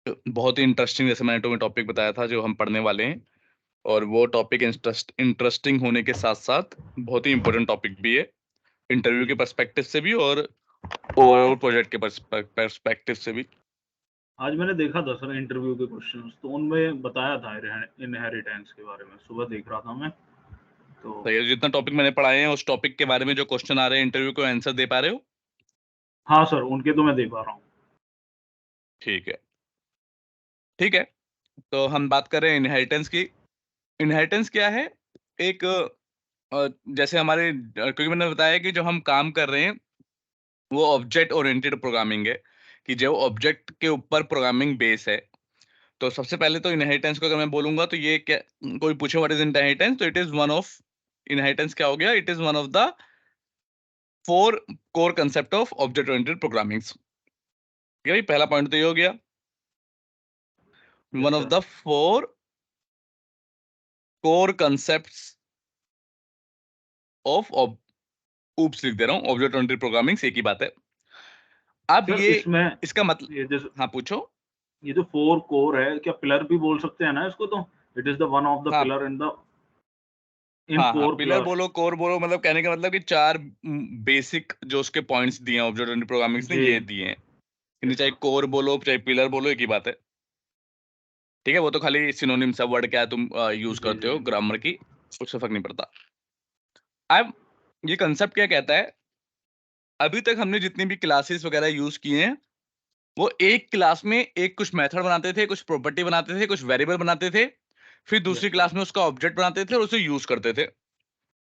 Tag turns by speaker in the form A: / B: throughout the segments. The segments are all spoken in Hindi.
A: बहुत ही इंटरेस्टिंग, जैसे मैंने तुम्हें टॉपिक बताया था जो हम पढ़ने वाले हैं, और वो टॉपिक इंटरेस्टिंग होने के साथ साथ बहुत ही इंपॉर्टेंट टॉपिक भी है, इंटरव्यू के पर्सपेक्टिव से भी और ओवरऑल प्रोजेक्ट के पर्सपेक्टिव से भी।
B: आज मैंने देखा था सर इंटरव्यू के क्वेश्चंस, तो उनमें बताया था इनहेरिटेंस के बारे में, सुबह देख रहा था मैं तो।
A: तो ये जितना टॉपिक मैंने पढ़ाए हैं उस टॉपिक के बारे में जो क्वेश्चन आ रहे हैं इंटरव्यू को आंसर दे पा रहे हो?
B: हाँ सर, उनके तो मैं दे पा रहा हूँ।
A: ठीक है, ठीक है। तो हम बात कर रहे हैं इनहेरिटेंस की। इनहेरिटेंस क्या है? एक जैसे हमारे क्योंकि मैंने बताया कि जो हम काम कर रहे हैं वो ऑब्जेक्ट ओरिएंटेड प्रोग्रामिंग है, कि जो ऑब्जेक्ट के ऊपर प्रोग्रामिंग बेस है। तो सबसे पहले तो इनहेरिटेंस को अगर मैं बोलूंगा तो ये क्या, कोई पूछे व्हाट इज इनहेरिटेंस, तो it is one of, inheritance क्या हो गया, it is one of the 4 core concept of object oriented programming. ठीक है भाई, पहला पॉइंट तो ये हो गया,
B: yes
A: one of
B: sir.
A: The 4 core concepts of, oops लिख दे रहा हूँ, ऑब्जेक्ट ओरिएंटेड प्रोग्रामिंग एक ही बात है। अब
B: सर
A: ये
B: इसमें
A: इसका मतलब,
B: ये जैसे
A: हाँ पूछो।
B: ये जो 4 कोर है, क्या पिलर भी बोल सकते हैं ना इसको? तो it is the one of the
A: हाँ
B: पिलर इन
A: हाँ हाँ,
B: 4
A: पिलर
B: प्लस।
A: बोलो कोर बोलो, मतलब कहने का मतलब कि 4 बेसिक जो उसके पॉइंट्स दिए हैं ऑब्जेक्ट ओरिएंटेड प्रोग्रामिंग ने,
B: जी।
A: ये दिए हैं। इन्हें
B: यस
A: चाहे
B: सर।
A: कोर बोलो चाहे पिलर बोलो, एक ही बात है। ठीक है, वो तो खाली सिनोनिम सा वर्ड क्या है तुम यूज
B: जी
A: करते
B: जी।
A: हो ग्रामर की, उससे फर्क नहीं पड़ता। अब ये कंसेप्ट क्या कहता है, अभी तक हमने जितनी भी क्लासेस वगैरह यूज किए हैं वो एक क्लास में एक कुछ मेथड बनाते थे, कुछ प्रॉपर्टी बनाते थे, कुछ वेरिएबल बनाते थे, फिर
B: यस
A: दूसरी
B: सर।
A: क्लास में उसका ऑब्जेक्ट बनाते थे और उसे यूज करते थे।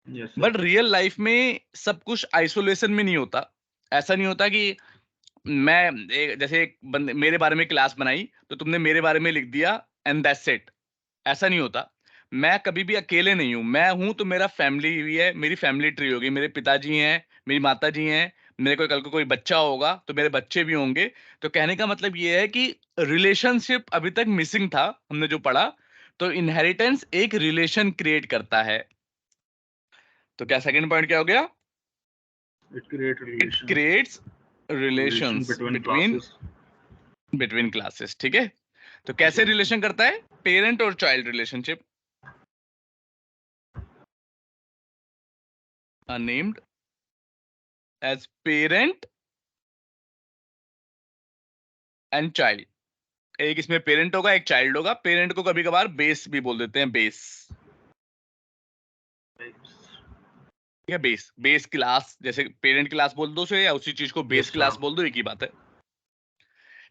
B: Yes sir.
A: But real life में सब कुछ आइसोलेशन में नहीं होता। ऐसा नहीं होता कि जैसे एक बंदे मेरे बारे में क्लास बनाई तो तुमने मेरे बारे में लिख दिया एंड दैट्स इट। ऐसा नहीं होता। मैं कभी भी अकेले नहीं हूं, मैं हूं तो मेरा फैमिली भी है, मेरी फैमिली ट्री होगी, मेरे पिताजी हैं, मेरी माता जी हैं, मेरे को कल को कोई बच्चा होगा तो मेरे बच्चे भी होंगे। तो कहने का मतलब ये है कि रिलेशनशिप अभी तक मिसिंग था, हमने जो पढ़ा। तो इनहेरिटेंस एक रिलेशन क्रिएट करता है। तो क्या सेकंड पॉइंट क्या हो गया?
B: It create
A: it
B: relation.
A: Creates
B: relation
A: relations
B: between
A: between
B: classes.
A: Between classes. ठीक है, तो
B: जी।
A: कैसे रिलेशन करता है? पेरेंट और child relationship are named as parent and child. एक इसमें पेरेंट होगा, एक चाइल्ड होगा। पेरेंट को कभी कभार बेस भी बोल देते हैं, बेस। ठीक है, बेस बेस क्लास, जैसे पेरेंट क्लास बोल दो उसे या उसी चीज को बेस
B: यस
A: क्लास
B: सर।
A: बोल दो, एक ही बात है।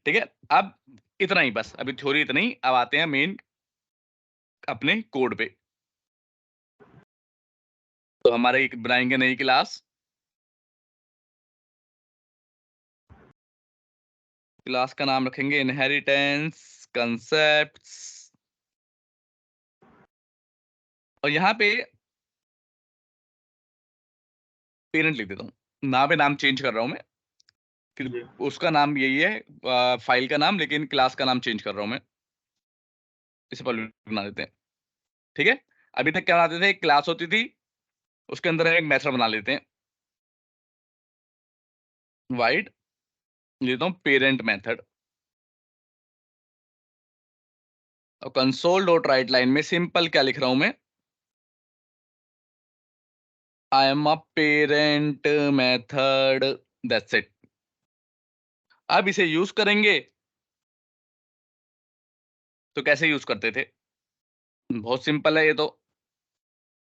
A: ठीक है, अब इतना ही बस, अभी थ्योरी इतना ही, अब आते हैं मेन अपने कोड पे। तो हमारे एक बनाएंगे नई क्लास, क्लास का नाम रखेंगे इनहेरिटेंस कंसेप्ट्स, और यहाँ पे पेरेंट लिख देता हूँ, ना पे नाम चेंज कर रहा हूँ मैं, फिर
B: जी।
A: उसका नाम यही है फाइल का नाम, लेकिन क्लास का नाम चेंज कर रहा हूँ मैं। इसे पब्लिक बना देते हैं। ठीक है, अभी तक क्या बनाते थे, एक क्लास होती थी, उसके अंदर एक मेथड बना लेते हैं, वाइड लेता हूँ पेरेंट मेथड, और कंसोल डॉट राइट लाइन में सिंपल क्या लिख रहा हूं मैं, I am a parent method, that's it. अब इसे यूज करेंगे तो कैसे यूज करते थे? बहुत सिंपल है ये तो,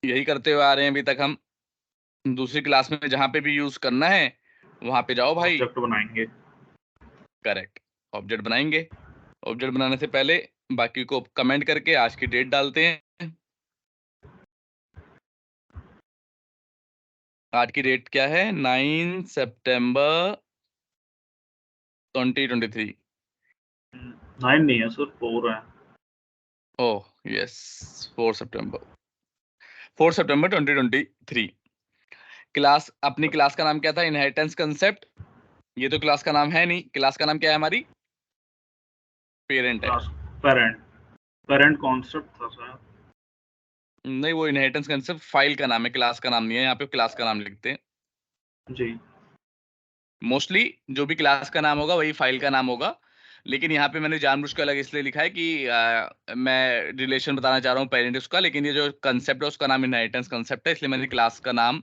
A: यही करते हुए आ रहे हैं अभी तक हम। दूसरी क्लास में जहां पे भी यूज करना है वहां पे जाओ भाई,
B: ऑब्जेक्ट बनाएंगे।
A: करेक्ट, ऑब्जेक्ट बनाएंगे। ऑब्जेक्ट बनाने से पहले बाकी को कमेंट करके आज की डेट डालते हैं। आज की डेट क्या है? 9 सितंबर 2023।
B: 9 नहीं है सर, 4 है।
A: ओह यस, 4 सितंबर, 4 सितंबर 2023। क्लास, अपनी क्लास का नाम क्या था? Inheritance concept. ये तो क्लास का नाम है नहीं, क्लास का नाम क्या है हमारी? पेरेंट है।
B: Class parent. पेरेंट कॉन्सेप्ट था सर।
A: नहीं, वो इनहेरिटेंस कंसेप्ट फाइल का नाम है, क्लास का नाम नहीं है, यहाँ पे क्लास का नाम लिखते हैं।
B: जी।
A: मोस्टली जो भी क्लास का नाम होगा वही फाइल का नाम होगा। लेकिन यहाँ पे मैंने जानबूझ के अलग इसलिए लिखा है कि मैं रिलेशन बताना चाह रहा हूँ पेरेंट उसका, लेकिन ये जो कंसेप्ट है उसका नाम इनहेरिटेंस कंसेप्ट है, इसलिए मैंने क्लास का नाम,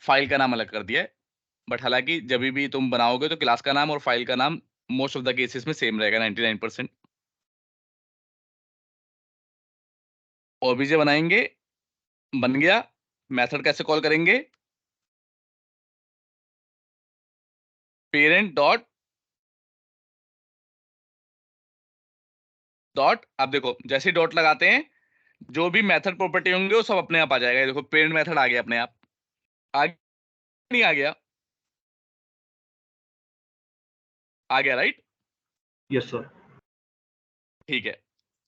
A: फाइल का नाम अलग कर दिया है। बट हालांकि जब भी तुम बनाओगे तो क्लास का नाम और फाइल का नाम मोस्ट ऑफ द केसेस में सेम रहेगा, 99%। ओबीजे बनाएंगे, बन गया। मेथड कैसे कॉल करेंगे? पेरेंट डॉट डॉट, अब देखो जैसे ही डॉट लगाते हैं जो भी मेथड प्रॉपर्टी होंगे वो सब अपने आप आ जाएगा। ये देखो पेरेंट मेथड आ गया अपने आप, आ नहीं आ गया? आ गया, राइट?
B: Yes sir.
A: ठीक है।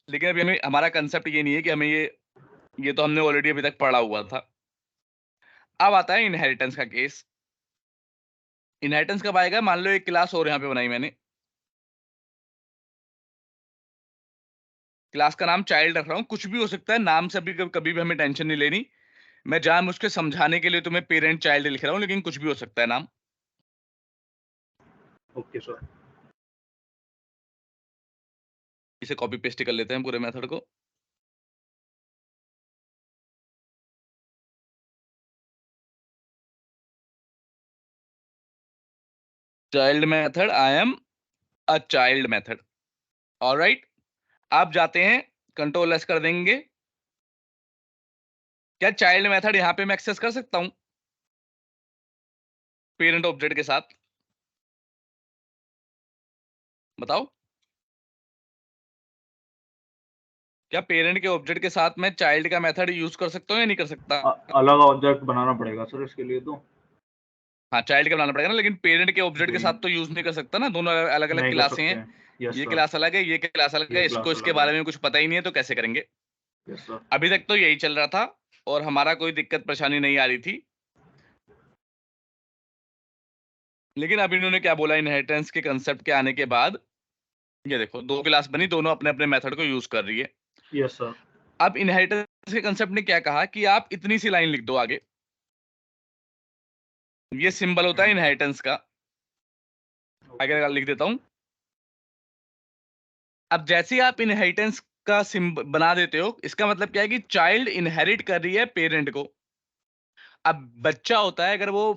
A: लेकिन अभी हमें, हमारा कंसेप्ट ये नहीं है कि हमें ये तो हमने ऑलरेडी अभी तक पढ़ा हुआ था। अब आता है इनहेरिटेंस का केस। इनहेरिटेंस कब आएगा? मान लो एक क्लास और यहाँ पे बनाई मैंने, क्लास का नाम चाइल्ड रख रहा हूँ, कुछ भी हो सकता है नाम से, अभी कभी भी हमें टेंशन नहीं लेनी। मैं जान मुझके समझाने के लिए तुम्हें पेरेंट चाइल्ड लिख रहा हूँ, लेकिन कुछ भी हो सकता है नाम।
B: Okay sir.
A: इसे कॉपी पेस्ट कर लेते हैं पूरे मेथड को। Child method, I am a child method. Alright, आप जाते हैं कंट्रोल एस कर देंगे। क्या चाइल्ड मेथड यहाँ पे मैं एक्सेस कर सकता हूँ पेरेंट ऑब्जेक्ट के साथ? बताओ, क्या पेरेंट के ऑब्जेक्ट के साथ मैं चाइल्ड का मेथड यूज कर सकता हूँ या नहीं कर सकता?
B: अलग ऑब्जेक्ट बनाना पड़ेगा सर इसके लिए तो।
A: हाँ, चाइल्ड का बनाना पड़ेगा ना, लेकिन पेरेंट के ऑब्जेक्ट के
B: जी,
A: साथ तो यूज नहीं कर सकता ना, दोनों अलग अलग
B: नहीं कर
A: क्लासें
B: सकते
A: हैं।
B: हैं। यस
A: ये
B: सर।
A: क्लास अलग है, ये क्लास अलग
B: ये
A: है,
B: क्लास
A: इसको इसके
B: अलग है।
A: बारे में कुछ पता ही नहीं है तो कैसे करेंगे?
B: Yes sir.
A: अभी तक तो यही चल रहा था और हमारा कोई दिक्कत परेशानी नहीं आ रही थी। लेकिन अब इन्होंने क्या बोला इनहेरिटेंस के कंसेप्ट के आने के बाद, ये देखो दो क्लास बनी, दोनों अपने अपने मेथड को यूज कर रही है।
B: Yes sir.
A: अब इनहेरिटेंस के कंसेप्ट ने क्या कहा कि आप इतनी सी लाइन लिख दो आगे, ये सिंबल होता है इनहेरिटेंस का। अगर लिख देता हूं, अब जैसे ही आप इनहेरिटेंस का सिंबल बना देते हो, इसका मतलब क्या है कि चाइल्ड इनहेरिट कर रही है पेरेंट को। अब बच्चा होता है, अगर वो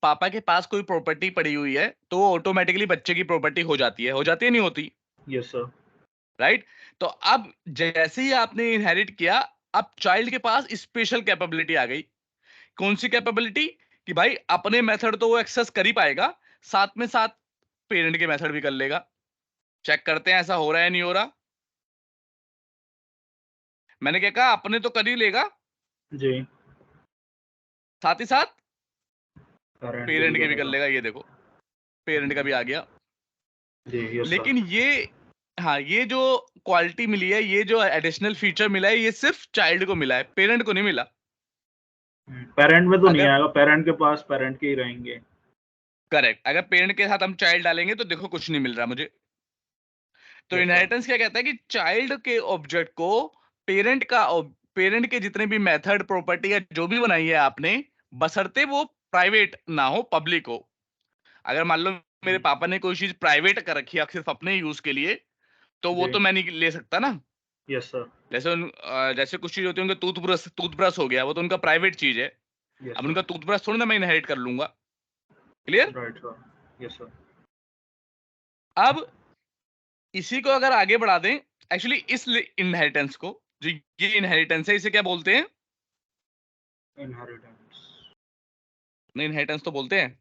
A: पापा के पास कोई प्रॉपर्टी पड़ी हुई है तो वो ऑटोमेटिकली बच्चे की प्रॉपर्टी हो जाती है नहीं होती?
B: Yes sir.
A: राइट? तो अब जैसे ही आपने इनहेरिट किया, अब चाइल्ड के पास स्पेशल कैपेबिलिटी आ गई। कौन सी कैपेबिलिटी? कि भाई अपने मेथड तो वो एक्सेस कर ही पाएगा, साथ में साथ पेरेंट के मेथड भी कर लेगा। चेक करते हैं ऐसा हो रहा है नहीं हो रहा। मैंने क्या कहा? अपने तो कर ही लेगा,
B: जी।
A: साथ ही साथ
B: पेरेंट के भी
A: पेरेंट के भी कर
B: करेगा।
A: लेगा। ये देखो पेरेंट का भी आ गया।
B: जी यस सर।
A: लेकिन ये, हाँ, ये जो क्वालिटी मिली है, ये जो एडिशनल फीचर मिला है, ये सिर्फ चाइल्ड को मिला है, पेरेंट को नहीं मिला।
B: पेरेंट में तो नहीं
A: अगर,
B: आएगा, पेरेंट के पास पेरेंट के ही रहेंगे।
A: करेक्ट, अगर पेरेंट के साथ हम चाइल्ड डालेंगे तो देखो कुछ नहीं मिल रहा मुझे। तो
B: यस सर।
A: इनहेरिटेंस क्या कहता है कि चाइल्ड के ऑब्जेक्ट को पेरेंट का, पेरेंट के जितने भी मेथड प्रॉपर्टी या जो भी बनाई है आपने, बशर्ते वो प्राइवेट ना हो, पब्लिक हो। अगर मान लो मेरे पापा ने कोई चीज प्राइवेट कर रखी है सिर्फ अपने यूज के लिए, तो वो
B: जी
A: तो मैं नहीं ले सकता ना।
B: Yes sir.
A: जैसे जैसे कुछ चीज होती है, उनका टूथब्रश, टूथब्रश हो गया, वो तो उनका प्राइवेट चीज है।
B: यस
A: अब
B: सर।
A: उनका टूथब्रश थोड़ी ना मैं इनहेरिट कर लूंगा। Clear?
B: Right sir. Yes sir.
A: अब इसी को अगर आगे बढ़ा दें, एक्चुअली इस इनहेरिटेंस को, जो ये इनहेरिटेंस है, इसे क्या बोलते हैं?
B: इनहेरिटेंस।
A: नहीं, इनहेरिटेंस तो बोलते हैं।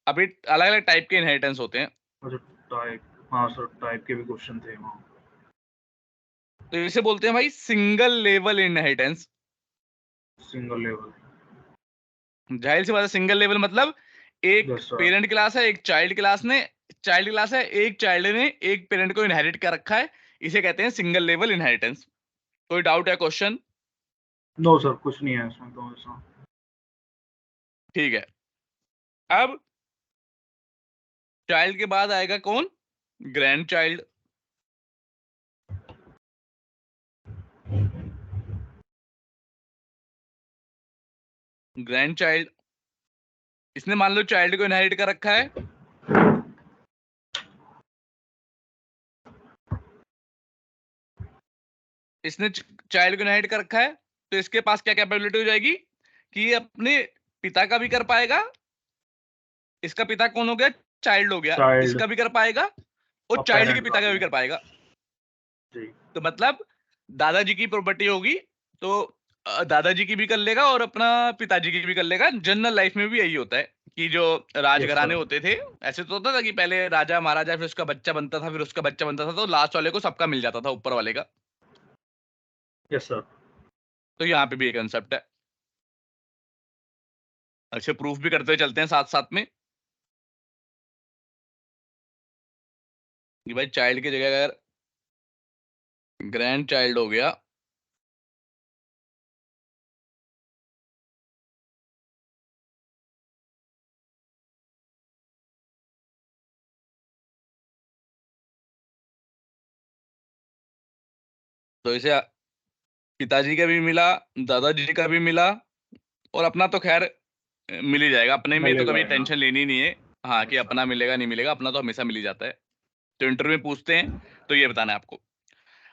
A: अभी अलग अलग टाइप के इनहेरिटेंस होते हैं।
B: अच्छा, टाइप, हाँ सर, टाइप के भी क्वेश्चन थे वहाँ।
A: तो इसे बोलते हैं भाई single level inheritance.
B: Single level.
A: जाहिर सी बात है, सिंगल लेवल मतलब एक
B: यस सर।
A: पेरेंट क्लास है, एक चाइल्ड क्लास ने, चाइल्ड क्लास है, एक चाइल्ड ने एक पेरेंट को इनहेरिट कर रखा है। इसे कहते हैं सिंगल लेवल इनहेरिटेंस। कोई डाउट है? क्वेश्चन?
B: नो सर, कुछ नहीं है इसमें तो ऐसा।
A: ठीक है। अब चाइल्ड के बाद आएगा कौन? Grand child. ग्रैंड चाइल्ड, इसने मान लो चाइल्ड को इनहेरिट कर रखा है, इसने चाइल्ड को इनहेरिट कर रखा है, तो इसके पास क्या कैपेबिलिटी हो जाएगी कि ये अपने पिता का भी कर पाएगा। इसका पिता कौन हो गया? चाइल्ड हो गया।
B: चाइल्ड
A: इसका भी कर पाएगा और
B: और
A: चाइल्ड के
B: पेरेंट का
A: पिता का
B: भी
A: भी
B: है।
A: कर पाएगा।
B: जी।
A: तो मतलब दादाजी की प्रॉपर्टी होगी, तो दादाजी की भी कर लेगा और अपना पिताजी की भी कर लेगा। जनरल लाइफ में भी यही होता है कि जो
B: यस
A: राजघराने
B: सर।
A: होते थे, ऐसे तो होता था कि पहले राजा महाराजा, फिर उसका बच्चा बनता था, फिर उसका बच्चा बनता था, तो लास्ट वाले को सबका मिल जाता था, ऊपर वाले का।
B: Yes sir.
A: तो यहाँ पे भी एक कंसेप्ट है। अच्छे प्रूफ भी करते हुए चलते हैं साथ साथ में कि भाई चाइल्ड की जगह अगर ग्रैंड चाइल्ड हो गया, तो इसे पिताजी का भी मिला, दादाजी का भी मिला, और अपना तो खैर मिल ही जाएगा। अपने में तो
B: मिलेगा
A: कभी
B: ही, हाँ।
A: टेंशन लेनी नहीं है। हाँ, कि
B: यस सर।
A: अपना मिलेगा नहीं मिलेगा, अपना तो हमेशा मिल ही जाता है। तो इंटरव्यू में पूछते हैं, तो ये बताना है आपको।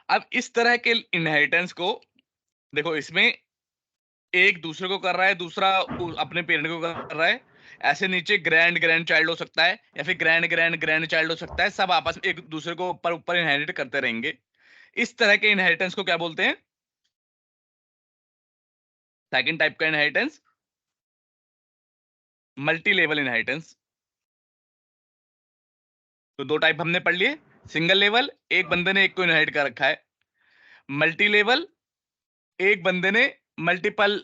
A: अब इस तरह के इनहेरिटेंस को देखो, इसमें एक दूसरे को कर रहा है, दूसरा अपने पेरेंट को कर रहा है। ऐसे नीचे ग्रैंड ग्रैंड चाइल्ड हो सकता है, या फिर ग्रैंड ग्रैंड ग्रैंड चाइल्ड हो सकता है। सब आपस में एक दूसरे को ऊपर ऊपर इनहेरिट करते रहेंगे। इस तरह के इनहेरिटेंस को क्या बोलते हैं? सेकंड टाइप का इनहेरिटेंस मल्टी लेवल इनहेरिटेंस। तो दो टाइप हमने पढ़ लिए। सिंगल लेवल, एक बंदे ने एक को इनहेरिट कर रखा है। मल्टी लेवल, एक बंदे ने मल्टीपल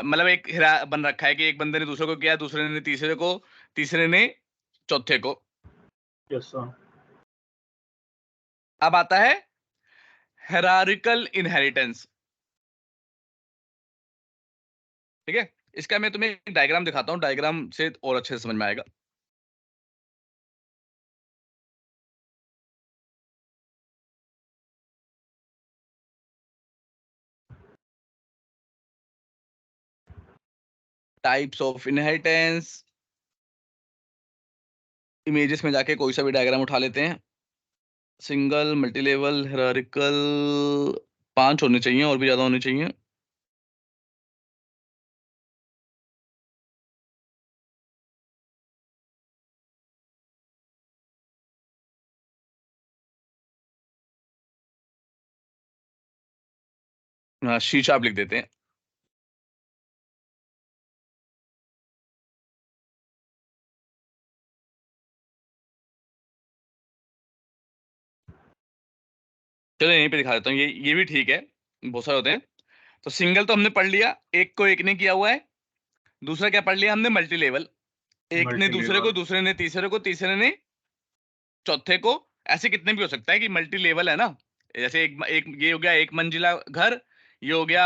A: मतलब एक हिरा बन रखा है कि एक बंदे ने दूसरे को किया, दूसरे ने तीसरे को, तीसरे ने चौथे को।
B: Yes sir.
A: अब आता है हायरार्किकल इनहेरिटेंस। ठीक है, इसका मैं तुम्हें एक डायग्राम दिखाता हूँ, डायग्राम से और अच्छे से समझ में आएगा। टाइप्स ऑफ इनहेरिटेंस, इमेजेस में जाके कोई सा भी डायग्राम उठा लेते हैं। सिंगल, मल्टी लेवल, हायरार्किकल, 5 होने चाहिए, और भी ज्यादा होने चाहिए। हाँ, शीशा आप लिख देते हैं। चलो यहीं पे दिखा देता हूँ, ये भी ठीक है, बहुत सारे होते हैं। तो सिंगल तो हमने पढ़ लिया, एक को एक ने किया हुआ है। दूसरा क्या पढ़ लिया हमने? मल्टी लेवल, एक ने
B: मल्टी
A: दूसरे को,
B: लेवल।
A: दूसरे ने तीसरे को, तीसरे ने चौथे को। ऐसे कितने भी हो सकता है कि मल्टी लेवल है ना। जैसे एक ये हो गया एक मंजिला घर, ये हो गया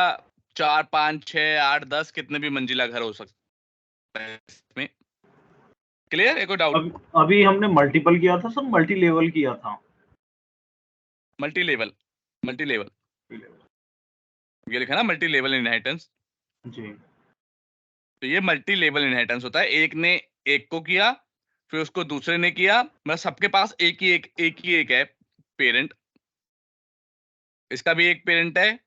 A: 4 5 6 8 10, कितने भी मंजिला घर हो सकता है इसमें। क्लियर है? कोई डाउट?
B: अब अभी हमने मल्टीपल किया था सर, मल्टी लेवल किया था।
A: मल्टी लेवल, मल्टी लेवल, ये लिखा ना मल्टी लेवल इनहेरिटेंस।
B: जी।
A: तो ये मल्टी लेवल इनहेरिटेंस होता है। एक ने एक को किया, फिर उसको दूसरे ने किया, मतलब सबके पास एक ही एक है पेरेंट। इसका भी एक पेरेंट है,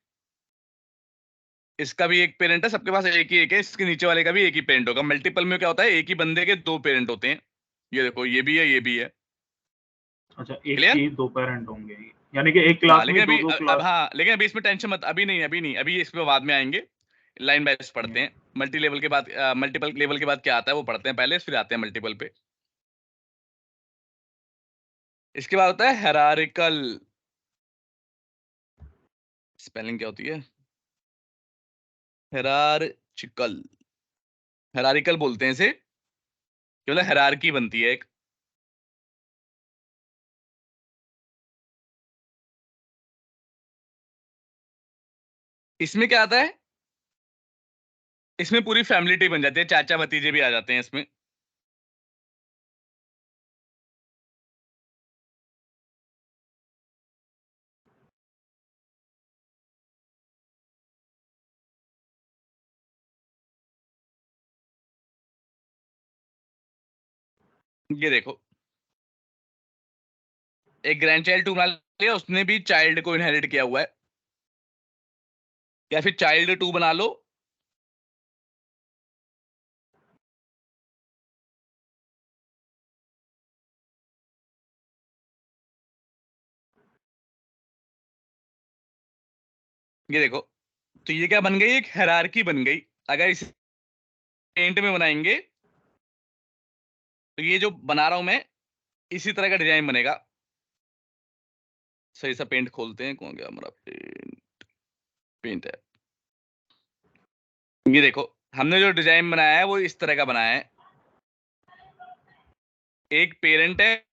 A: इसका भी एक पेरेंट है, सबके पास एक ही एक है। इसके नीचे वाले का भी एक ही पेरेंट होगा। मल्टीपल में क्या होता है? एक ही बंदे के दो पेरेंट होते हैं। ये देखो, ये भी है, ये भी है।
B: अच्छा, एक
A: क्लियर?
B: के 2 पेरेंट होंगे, यानी कि एक
A: हाँ,
B: क्लास में
A: लेकिन अभी
B: 2-2
A: अब,
B: क्लास।
A: हाँ, लेकिन अभी इसमें टेंशन मत, अभी नहीं, अभी नहीं, अभी इस पे बाद में आएंगे। लाइन बाय पढ़ते हैं। मल्टी लेवल के बाद, मल्टीपल लेवल के बाद क्या आता है वो पढ़ते हैं पहले, फिर आते हैं मल्टीपल पे। इसके बाद होता है हायरार्किकल। स्पेलिंग क्या होती है? हायरार्चिकल, हायरार्किकल बोलते हैं इसे, केवल हायरार्की बनती है एक। इसमें क्या आता है? इसमें पूरी फैमिली ट्री बन जाती है, चाचा भतीजे भी आ जाते हैं इसमें। ये देखो, एक ग्रैंड चाइल्ड 2 लिया, उसने भी चाइल्ड को इनहेरिट किया हुआ है, या फिर चाइल्ड 2 बना लो। ये देखो, तो ये क्या बन गई, एक हायरार्की बन गई। अगर इसे पेंट में बनाएंगे तो ये जो बना रहा हूं मैं, इसी तरह का डिजाइन बनेगा। सही सा पेंट खोलते हैं, कौन गया हमारा पेंट, पेंट है। ये देखो, हमने जो डिजाइन बनाया है वो इस तरह का बनाया है। एक पेरेंट है,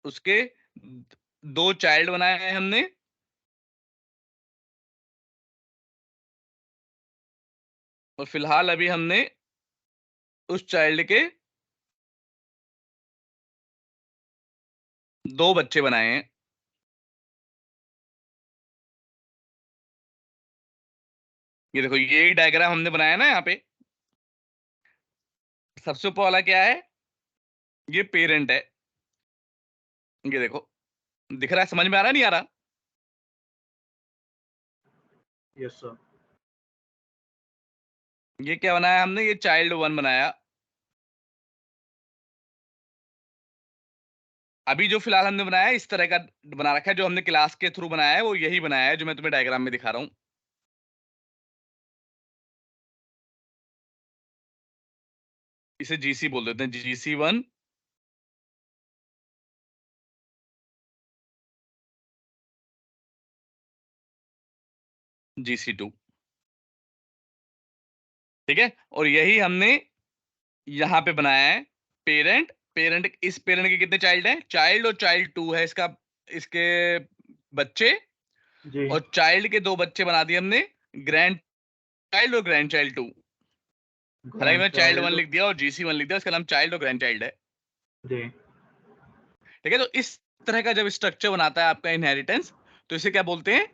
A: उसके दो चाइल्ड बनाए हैं हमने, और फिलहाल अभी हमने उस चाइल्ड के दो बच्चे बनाए हैं। ये देखो, ये डायग्राम हमने बनाया ना यहाँ पे। सबसे ऊपर वाला क्या है, ये पेरेंट है। ये देखो, दिख रहा है, समझ में आ रहा है, नहीं आ रहा?
B: Yes sir.
A: ये क्या बनाया हमने, ये चाइल्ड 1 बनाया। अभी जो फिलहाल हमने बनाया है इस तरह का बना रखा है, जो हमने क्लास के थ्रू बनाया है वो यही बनाया है जो मैं तुम्हें डायग्राम में दिखा रहा हूँ। इसे जीसी बोल देते हैं, GC1, GC2। ठीक है, और यही हमने यहाँ पे बनाया है पेरेंट। पेरेंट, इस पेरेंट के कितने चाइल्ड हैं, चाइल्ड और चाइल्ड 2 है इसका, इसके बच्चे।
B: जी।
A: और चाइल्ड के दो बच्चे बना दिए हमने, ग्रैंड चाइल्ड और ग्रैंड चाइल्ड 2। हालांकि
B: ग्रैंड
A: मैंने चाइल्ड 1
B: चाइल्ड।
A: लिख दिया और GC1 लिख दिया, इसका नाम चाइल्ड और ग्रैंड चाइल्ड है।
B: जी।
A: ठीक है, तो इस तरह का जब स्ट्रक्चर बनाता है आपका इनहेरिटेंस, तो इसे क्या बोलते हैं,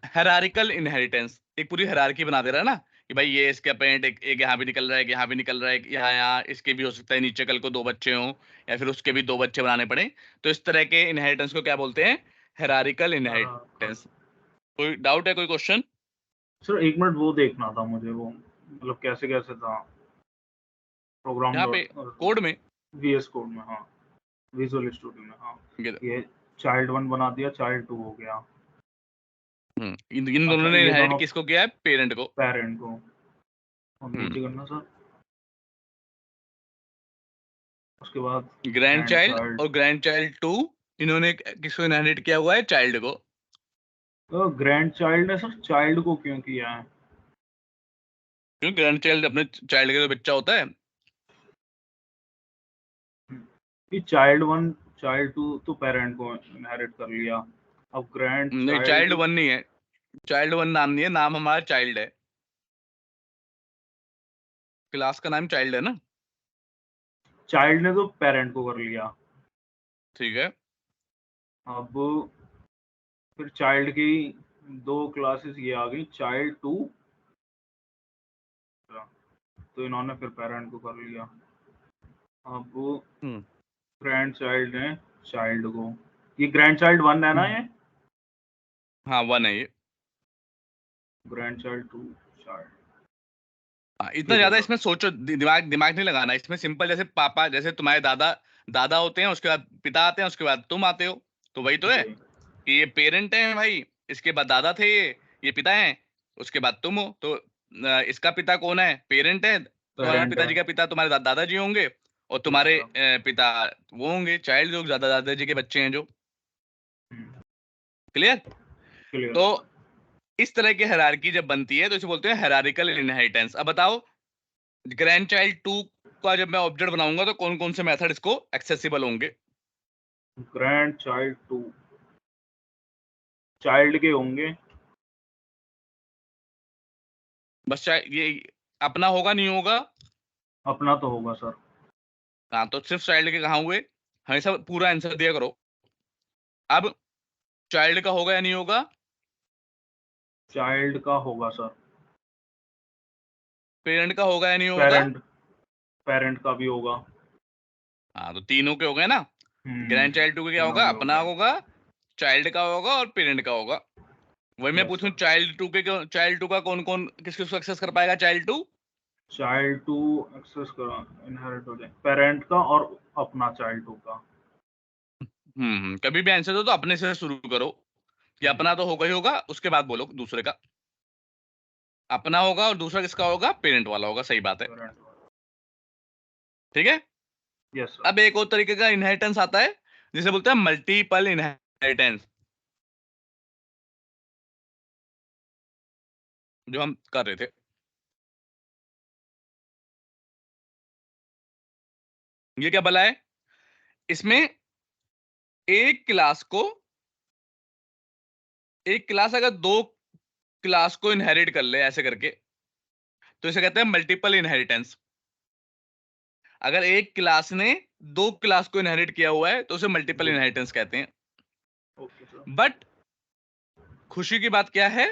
A: हायरार्किकल इनहेरिटेंस। एक पूरी हायरार्की बना दे रहा है ना, कि भाई ये इसका पेरेंट एक, एक यहाँ भी निकल रहा है, एक यहाँ भी निकल रहा है, एक यहाँ यहाँ इसके भी हो सकता है, नीचे कल को दो बच्चे हों, या फिर उसके भी दो बच्चे बनाने पड़े। तो इस तरह के इनहेरिटेंस को क्या बोलते हैं, हायरार्किकल
B: कल।
A: इनहेरिटेंस। कोई डाउट है, कोई क्वेश्चन?
B: सर एक मिनट, वो देखना था मुझे, वो मतलब कैसे कैसे था प्रोग्राम
A: यहाँ पे
B: डॉट
A: कोड में,
B: वीएस कोड में। हाँ, विजुअल स्टूडियो में। हाँ,
A: ये
B: ये चाइल्ड 1 बना दिया, चाइल्ड 2 हो गया।
A: इन दोनों
B: अच्छा,
A: ने
B: ये
A: इनहेरिट
B: दोनों
A: किसको किया है, पेरेंट को।
B: पेरेंट को। और
A: हम्म
B: नीचे करना सर, उसके बाद
A: ग्रैंड
B: ग्रैंड
A: चाइल्ड
B: चाइल्ड।
A: और ग्रैंड चाइल्ड 2, इन्होंने किसको इनहेरिट किया हुआ है, चाइल्ड को।
B: तो ग्रैंड चाइल्ड ने सर चाइल्ड को क्यों किया है?
A: क्यों, ग्रैंड चाइल्ड अपने चाइल्ड का जो बच्चा होता है।
B: कि चाइल्ड 1 चाइल्ड 2 तो पेरेंट को इनहेरिट कर लिया, अब ग्रैंड
A: नहीं, चाइल्ड
B: चाइल्ड।
A: 1 नहीं है, चाइल्ड 1 नाम नहीं है, नाम हमारा चाइल्ड है, क्लास का नाम चाइल्ड है ना।
B: चाइल्ड ने तो पेरेंट को कर लिया।
A: ठीक है,
B: अब फिर चाइल्ड की दो क्लासेस ये आ गई, चाइल्ड 2, तो इन्होंने फिर पेरेंट को कर लिया। अब
A: हम्म
B: ग्रैंड चाइल्ड है चाइल्ड को, ये ग्रैंड चाइल्ड 1 है ना ये,
A: हाँ 1 है ये।
B: Grand child 2 child.
A: हाँ, इतना
B: ठीक है
A: ज्यादा
B: सर।
A: इसमें सोचो, दिमाग दिमाग नहीं लगाना इसमें। सिंपल, जैसे पापा, जैसे तुम्हारे दादा, दादा होते हैं, उसके बाद पिता आते हैं, उसके बाद तुम आते हो, तो वही तो है
B: जी।
A: कि ये पेरेंट है भाई, इसके बाद दादा थे, ये पिता हैं, उसके बाद तुम हो। तो इसका पिता कौन है, पेरेंट है, तुम्हारा
B: पेरेंट है।
A: पिताजी का पिता तुम्हारे दादाजी होंगे, और
B: यस
A: तुम्हारे
B: सर।
A: पिता वो होंगे चाइल्ड, जो दादा दादाजी के बच्चे हैं जो। क्लियर?
B: क्लियर
A: तो
B: सर।
A: इस तरह की हायरार्की जब बनती है तो इसे बोलते हैं हायरार्किकल इनहेरिटेंस। अब बताओ, ग्रैंड चाइल्ड 2 का जब मैं ऑब्जेक्ट बनाऊंगा तो कौन कौन से मेथड इसको एक्सेसिबल होंगे?
B: ग्रैंड चाइल्ड 2 चाइल्ड के होंगे।
A: बस ये अपना होगा, नहीं होगा?
B: अपना तो होगा सर।
A: हाँ, तो सिर्फ चाइल्ड के कहाँ हुए, हमेशा पूरा आंसर दिया करो। अब चाइल्ड का होगा या नहीं होगा?
B: चाइल्ड का होगा सर।
A: पेरेंट का होगा या नहीं होगा?
B: पेरेंट पेरेंट का भी होगा।
A: हाँ, तो तीनों के हो गए ना। ग्रैंड चाइल्ड 2 का क्या
B: तीनों
A: होगा?
B: के
A: अपना
B: होगा।
A: होगा, चाइल्ड का होगा और पेरेंट का होगा। वही मैं
B: यस
A: पूछूं,
B: सर।
A: चाइल्ड 2 का कौन कौन किस किस को एक्सेस कर पाएगा चाइल्ड 2?
B: चाइल्ड 2 एक्सेस करा इनहेरिट हो जाए पेरेंट का और अपना चाइल्ड 2 का।
A: कभी भी आंसर दो तो अपने से शुरू करो कि अपना तो होगा ही होगा, उसके बाद बोलो दूसरे का। अपना होगा और दूसरा किसका होगा? पेरेंट वाला होगा, सही बात है।
B: पेरेंट वाला।
A: ठीक है।
B: Yes sir.
A: अब एक और तरीके का इनहेरिटेंस आता है जिसे बोलते हैं मल्टीपल इनहेरिटेंस, जो हम कर रहे थे। ये क्या भला है? इसमें एक क्लास को एक क्लास अगर दो क्लास को इनहेरिट कर ले ऐसे करके, तो इसे कहते हैं मल्टीपल इनहेरिटेंस। अगर एक क्लास ने दो क्लास को इनहेरिट किया हुआ है तो उसे मल्टीपल
B: जी।
A: इनहेरिटेंस कहते हैं।
B: Okay sir.
A: बट खुशी की बात क्या है?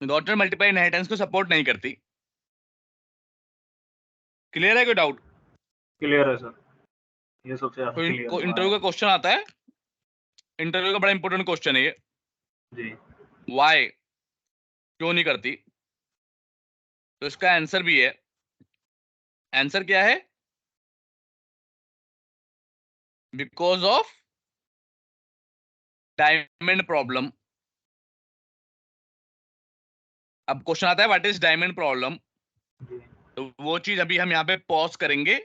A: डॉटर मल्टीपल इनहेरिटेंस को सपोर्ट नहीं करती। क्लियर है? कोई डाउट?
B: क्लियर है सर। ये सबसे ज्यादा
A: तो
B: क्लियर हुआ
A: इंटरव्यू
B: है।
A: का क्वेश्चन आता है, इंटरव्यू का बड़ा इंपॉर्टेंट क्वेश्चन है ये।
B: जी।
A: वाई, क्यों नहीं करती? तो इसका आंसर भी है। आंसर क्या है? Because of diamond problem. अब क्वेश्चन आता है व्हाट इज डायमंड प्रॉब्लम।
B: जी।
A: तो वो चीज अभी हम यहाँ पे पॉज करेंगे,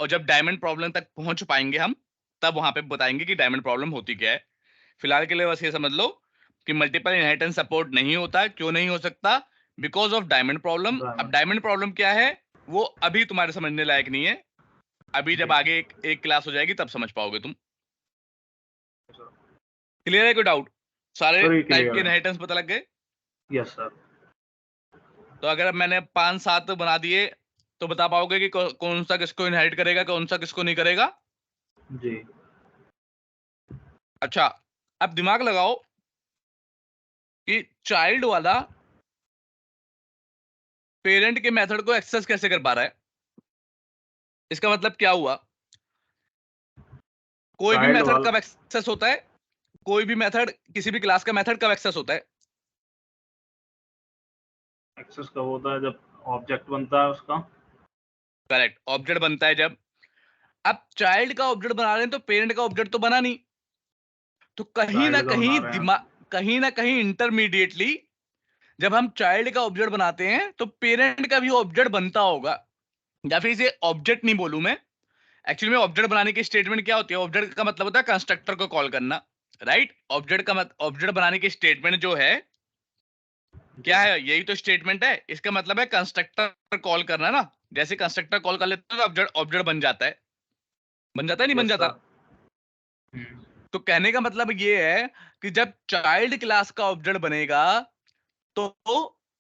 A: और जब डायमंड प्रॉब्लम तक पहुंच पाएंगे हम, तब वहां पे बताएंगे कि डायमंड प्रॉब्लम होती क्या है। फिलहाल के लिए बस ये समझ लो कि मल्टीपल इनहेरिटेंस सपोर्ट नहीं होता। क्यों नहीं हो सकता? Because of diamond problem. अब
B: डायमंड।
A: डायमंड प्रॉब्लम क्या है, वो अभी तुम्हारे समझने लायक नहीं है। अभी जब
B: जी
A: आगे एक क्लास हो जाएगी तब समझ पाओगे तुम।
B: सर।
A: क्लियर है? कोई डाउट? सारे
B: सर ये
A: टाइप के
B: क्लियर है।
A: इनहेरिटेंस पता लग गए?
B: Yes sir.
A: तो अगर अब मैंने 5-7 बना दिए तो बता पाओगे कि कौन सा किसको इनहेरिट करेगा, कौन सा किसको नहीं करेगा?
B: जी।
A: अच्छा, अब दिमाग लगाओ कि चाइल्ड वाला पेरेंट के मेथड को एक्सेस कैसे कर पा रहा है। इसका मतलब क्या हुआ? कोई भी
B: चाइल्ड
A: मेथड
B: वाला
A: कब एक्सेस होता है? कोई भी मेथड, किसी भी क्लास का मेथड कब एक्सेस होता है?
B: एक्सेस कब होता है? जब ऑब्जेक्ट बनता है उसका।
A: करेक्ट, ऑब्जेक्ट बनता है जब। अब चाइल्ड का ऑब्जेक्ट बना रहे हैं तो पेरेंट का ऑब्जेक्ट तो बना नहीं। तो
B: चाइल्ड का बना रहे हैं।
A: कहीं ना कहीं इंटरमीडिएटली जब हम चाइल्ड का ऑब्जेक्ट बनाते हैं तो पेरेंट का भी ऑब्जेक्ट बनता होगा। या फिर इसे ऑब्जेक्ट नहीं बोलूं मैं, एक्चुअली में ऑब्जेक्ट बनाने की स्टेटमेंट क्या होती है? ऑब्जेक्ट का मतलब होता है कंस्ट्रक्टर को कॉल करना, राइट? ऑब्जेक्ट बनाने की स्टेटमेंट जो है,
B: जी।
A: क्या है? यही तो स्टेटमेंट है। इसका मतलब है कंस्ट्रक्टर कॉल करना ना। जैसे कंस्ट्रक्टर कॉल कर लेते हैं तो ऑब्जेक्ट ऑब्जेक्ट बन जाता है। बन जाता है नहीं बन
B: यस
A: जाता?
B: सर। हम्म।
A: तो कहने का मतलब ये है कि जब चाइल्ड क्लास का ऑब्जेक्ट बनेगा तो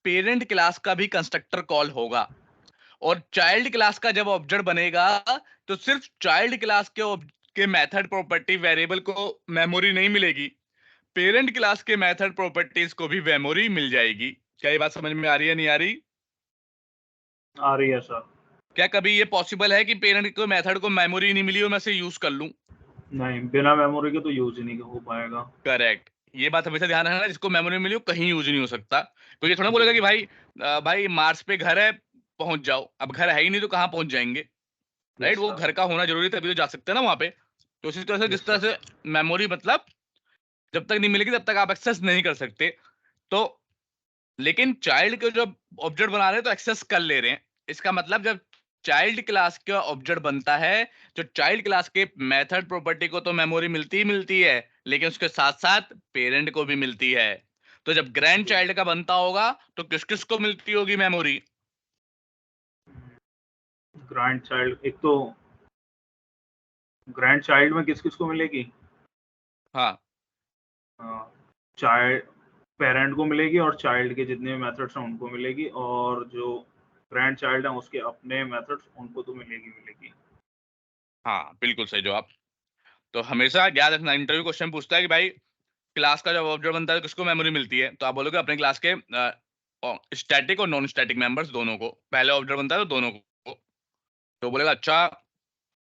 A: पेरेंट क्लास का भी कंस्ट्रक्टर कॉल होगा। और चाइल्ड क्लास का जब ऑब्जेक्ट बनेगा तो सिर्फ चाइल्ड क्लास के मेथड प्रॉपर्टी वेरिएबल को मेमोरी नहीं मिलेगी, पेरेंट क्लास के मेथड प्रॉपर्टीज को भी मेमोरी मिल जाएगी। क्या ये बात समझ में आ रही है, नहीं आ रही?
B: आ रही है सर।
A: क्या कभी ये पॉसिबल है कि पेरेंट को मेथड को मेमोरी नहीं मिली और मैं इसे यूज कर लूं?
B: नहीं, बिना मेमोरी के तो यूज ही नहीं हो पाएगा।
A: करेक्ट। ये बात हमेशा ध्यान रखना, जिसको मेमोरी मिली हो कहीं यूज नहीं हो सकता। तो ये थोड़ा
B: जी।
A: बोलेगा कि भाई भाई मार्स पे घर है, पहुंच जाओ। अब घर है ही नहीं तो कहाँ पहुंच जाएंगे? राइट,
B: यस
A: वो
B: सर।
A: घर का होना जरूरी है तभी तो जा सकते हैं ना वहां पे। तो इसी तरह से जिस
B: यस
A: तरह
B: सर।
A: से मेमोरी मतलब जब तक नहीं मिलेगी तब तक आप एक्सेस नहीं कर सकते। तो लेकिन चाइल्ड के जब ऑब्जेक्ट बना रहे हैं तो एक्सेस कर ले रहे हैं। इसका मतलब जब चाइल्ड क्लास का ऑब्जेक्ट बनता है, जो चाइल्ड क्लास के मेथड प्रॉपर्टी को तो मेमोरी मिलती ही मिलती है, लेकिन उसके साथ साथ पेरेंट को भी मिलती है। तो जब ग्रैंड
B: जी।
A: चाइल्ड का बनता होगा तो किस किस को मिलती होगी मेमोरी?
B: ग्रैंड चाइल्ड एक तो ग्रैंड चाइल्ड में किस किस को मिलेगी?
A: हाँ,
B: चाइल्ड पेरेंट को मिलेगी और चाइल्ड के जितने भी मेथड्स हैं उनको मिलेगी, और जो ग्रैंड चाइल्ड है उसके अपने मेथड्स, उनको तो मिलेगी।
A: हाँ, बिल्कुल सही जवाब। तो हमेशा याद रखना, इंटरव्यू क्वेश्चन पूछता है कि भाई क्लास का जब ऑब्जेक्ट बनता है तो किसको मेमोरी मिलती है, तो आप बोलोगे अपने क्लास के स्टैटिक और नॉन स्टैटिक मेंबर्स दोनों को। पहले ऑब्जेक्ट बनता है तो दोनों को। तो बोलेगा अच्छा,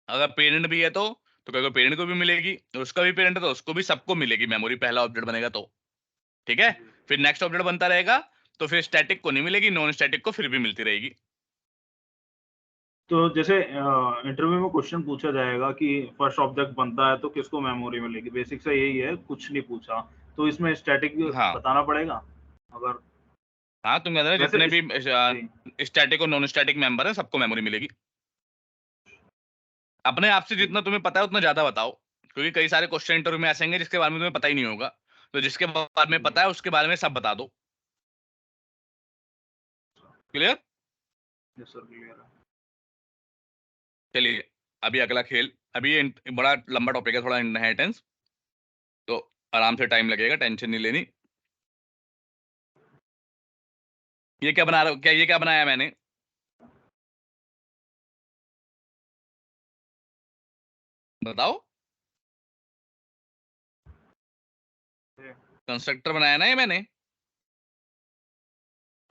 A: अगर पेरेंट भी है तो कहेगा पेरेंट को भी मिलेगी, और उसका भी पेरेंट है तो उसको भी, सबको मिलेगी मेमोरी, पहला ऑब्जेक्ट बनेगा तो। ठीक है।
B: जी।
A: फिर नेक्स्ट ऑब्जेक्ट बनता रहेगा, तो फिर स्टैटिक को नहीं मिलेगी, नॉन स्टैटिक को फिर भी मिलती रहेगी।
B: तो जैसे इंटरव्यू में क्वेश्चन पूछा जाएगा कि फर्स्ट ऑब्जेक्ट बनता है तो किसको मेमोरी मिलेगी, बेसिक से यही है, कुछ नहीं पूछा। तो इसमें स्टैटिक
A: हाँ
B: बताना पड़ेगा अगर,
A: हाँ, तुम कहते हो
B: वैसे
A: जितने भी
B: जी।
A: स्टैटिक और नॉन स्टैटिक मेंबर है सबको मेमोरी मिलेगी। अपने आप से जितना तुम्हें पता है उतना ज्यादा बताओ, क्योंकि कई सारे क्वेश्चन इंटरव्यू में ऐसे होंगे जिसके बारे में तुम्हें पता ही नहीं होगा। तो जिसके बारे में
B: जी।
A: पता है उसके बारे में सब बता दो। क्लियर?
B: यस सर, क्लियर है।
A: चलिए, अभी अगला खेल। अभी ये बड़ा लंबा टॉपिक है थोड़ा, इनहेरिटेंस, तो आराम से टाइम लगेगा, टेंशन नहीं लेनी। ये क्या बना रहा हूँ, क्या ये क्या बनाया मैंने? बताओ। कंस्ट्रक्टर बनाया ना ये मैंने।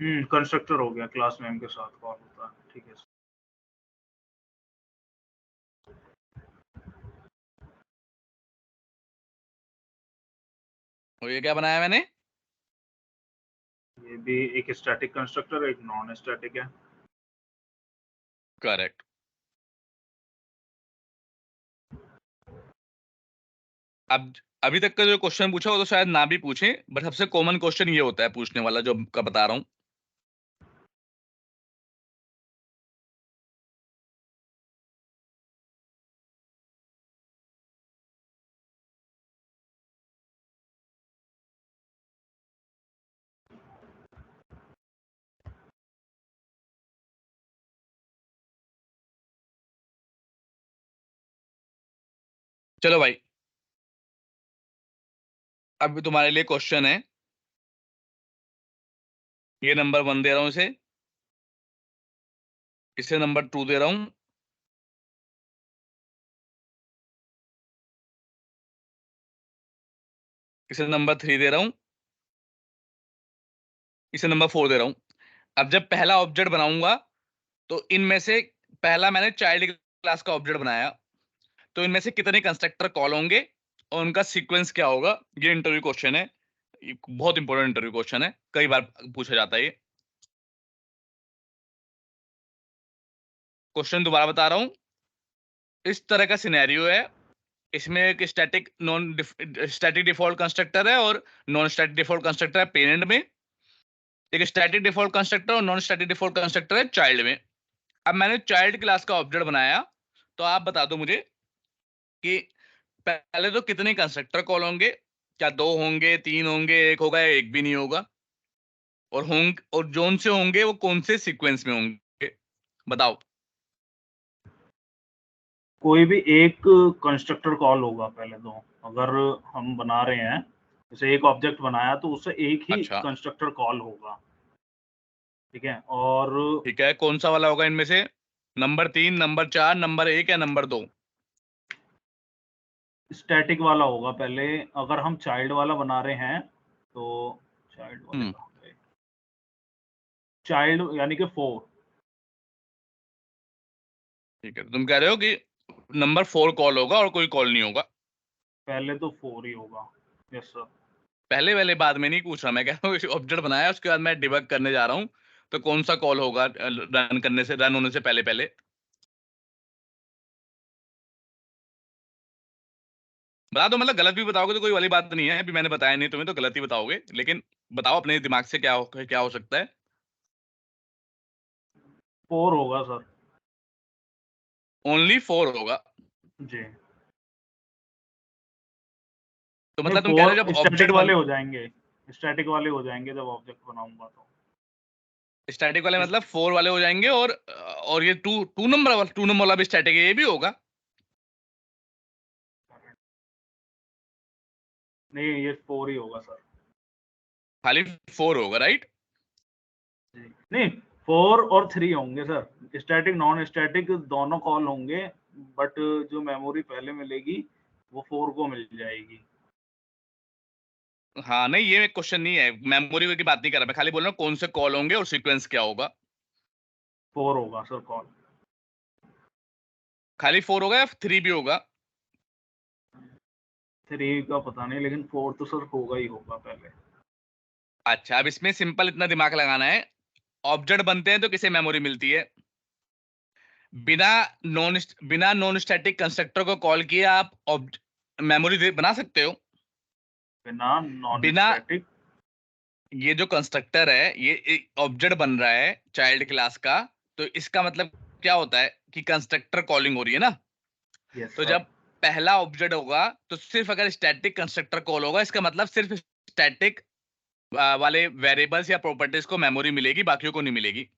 B: कंस्ट्रक्टर हो गया, क्लास नेम के साथ कॉल होता है, ठीक है सर।
A: और ये क्या बनाया मैंने?
B: ये भी एक स्टैटिक कंस्ट्रक्टर, एक नॉन स्टैटिक है।
A: करेक्ट। अब अभी तक का जो क्वेश्चन पूछा वो तो शायद ना भी पूछे, बट सबसे कॉमन क्वेश्चन ये होता है पूछने वाला जो का बता रहा हूँ। चलो भाई, अब तुम्हारे लिए क्वेश्चन है। ये नंबर 1 दे रहा हूँ इसे, इसे नंबर 2 दे रहा हूँ, इसे नंबर 3 दे रहा हूँ, इसे नंबर 4 दे रहा हूँ। अब जब पहला ऑब्जेक्ट बनाऊंगा तो इनमें से पहला मैंने चाइल्ड क्लास का ऑब्जेक्ट बनाया, तो इनमें से कितने कंस्ट्रक्टर कॉल होंगे और उनका सीक्वेंस क्या होगा? ये इंटरव्यू क्वेश्चन है, ये बहुत इंपॉर्टेंट इंटरव्यू क्वेश्चन है, कई बार पूछा जाता है ये क्वेश्चन। दोबारा बता रहा हूँ, इस तरह का सिनेरियो है। इसमें एक स्टैटिक डिफॉल्ट कंस्ट्रक्टर है और नॉन स्टैटिक डिफॉल्ट कंस्ट्रक्टर है पेरेंट में। एक स्टैटिक डिफॉल्ट कंस्ट्रक्टर और नॉन स्टैटिक डिफॉल्ट कंस्ट्रक्टर है चाइल्ड में। अब मैंने चाइल्ड क्लास का ऑब्जेक्ट बनाया, तो आप बता दो मुझे कि पहले तो कितने कंस्ट्रक्टर कॉल होंगे? क्या 2 होंगे, 3 होंगे, 1 होगा या 1 भी नहीं होगा? और होंगे, और जोन से होंगे वो कौन से सीक्वेंस में होंगे? बताओ।
B: कोई भी एक कंस्ट्रक्टर कॉल होगा पहले तो, अगर हम बना रहे हैं, जैसे एक ऑब्जेक्ट बनाया तो उससे एक ही
A: अच्छा,
B: कंस्ट्रक्टर कॉल होगा, ठीक है। और
A: ठीक है, कौन सा वाला होगा इनमें से? नंबर 3, नंबर 4, नंबर 1 या नंबर 2?
B: स्टैटिक वाला होगा पहले, अगर हम चाइल्ड वाला बना रहे हैं तो। चाइल्ड वाले
A: हम्म,
B: कहाँ गए? चाइल्ड यानी कि 4।
A: ठीक है, तो तुम कह रहे हो कि नंबर 4 कॉल होगा और कोई कॉल नहीं होगा।
B: पहले तो 4 ही होगा। Yes sir.
A: पहले वाले बाद में नहीं पूछ रहा, मैं कह रहा हूँ ऑब्जेक्ट बनाया उसके बाद मैं डिबग करने जा रहा हूँ, तो कौन सा कॉल होगा रन होने से पहले पहले? बता दो, मतलब गलत भी बताओगे तो कोई वाली बात नहीं है, अभी मैंने बताया नहीं तुम्हें तो गलत ही बताओगे, लेकिन बताओ अपने दिमाग से क्या हो सकता है।
B: 4 होगा सर।
A: ओनली 4 होगा?
B: जी।
A: तो
B: नहीं,
A: मतलब तुम कह रहे हो
B: 4
A: जब
B: स्टैटिक
A: ऑब्जेक्ट
B: वाले
A: बन
B: हो जाएंगे। स्टैटिक वाले हो जाएंगे जब ऑब्जेक्ट बनाऊंगा तो।
A: स्टैटिक वाले
B: इस
A: मतलब 4 वाले हो जाएंगे, और ये टू नंबर वाला भी स्टैटिक है, ये भी होगा?
B: नहीं, ये 4 ही होगा सर।
A: खाली 4 होगा, राइट?
B: जी। नहीं, 4 और 3 होंगे सर, स्टैटिक नॉन स्टैटिक दोनों कॉल होंगे, बट जो मेमोरी पहले मिलेगी वो 4 को मिल जाएगी।
A: हाँ नहीं, ये क्वेश्चन नहीं है, मेमोरी की बात नहीं कर रहा मैं, खाली बोल रहा हूँ कौन से कॉल होंगे और सीक्वेंस क्या होगा।
B: 4 होगा सर कॉल।
A: खाली 4 होगा या 3 भी होगा?
B: 3 का पता नहीं, लेकिन 4 तो सर होगा ही होगा पहले।
A: अच्छा, अब इसमें सिंपल इतना दिमाग लगाना है, ऑब्जेक्ट बनते हैं तो किसे मेमोरी मिलती है? बिना नॉन स्टैटिक कंस्ट्रक्टर को कॉल किए आप मेमोरी बना सकते हो?
B: बिना नॉन
A: बिना,
B: स्टैटिक।
A: ये जो कंस्ट्रक्टर है ये ऑब्जेक्ट बन रहा है चाइल्ड क्लास का, तो इसका मतलब क्या होता है कि कंस्ट्रक्टर कॉलिंग हो रही है ना।
B: यस
A: तो
B: सर।
A: जब पहला ऑब्जेक्ट होगा तो सिर्फ अगर स्टैटिक कंस्ट्रक्टर कॉल होगा, इसका मतलब सिर्फ स्टैटिक वाले वेरिएबल्स या प्रॉपर्टीज को मेमोरी मिलेगी, बाकियों को नहीं मिलेगी।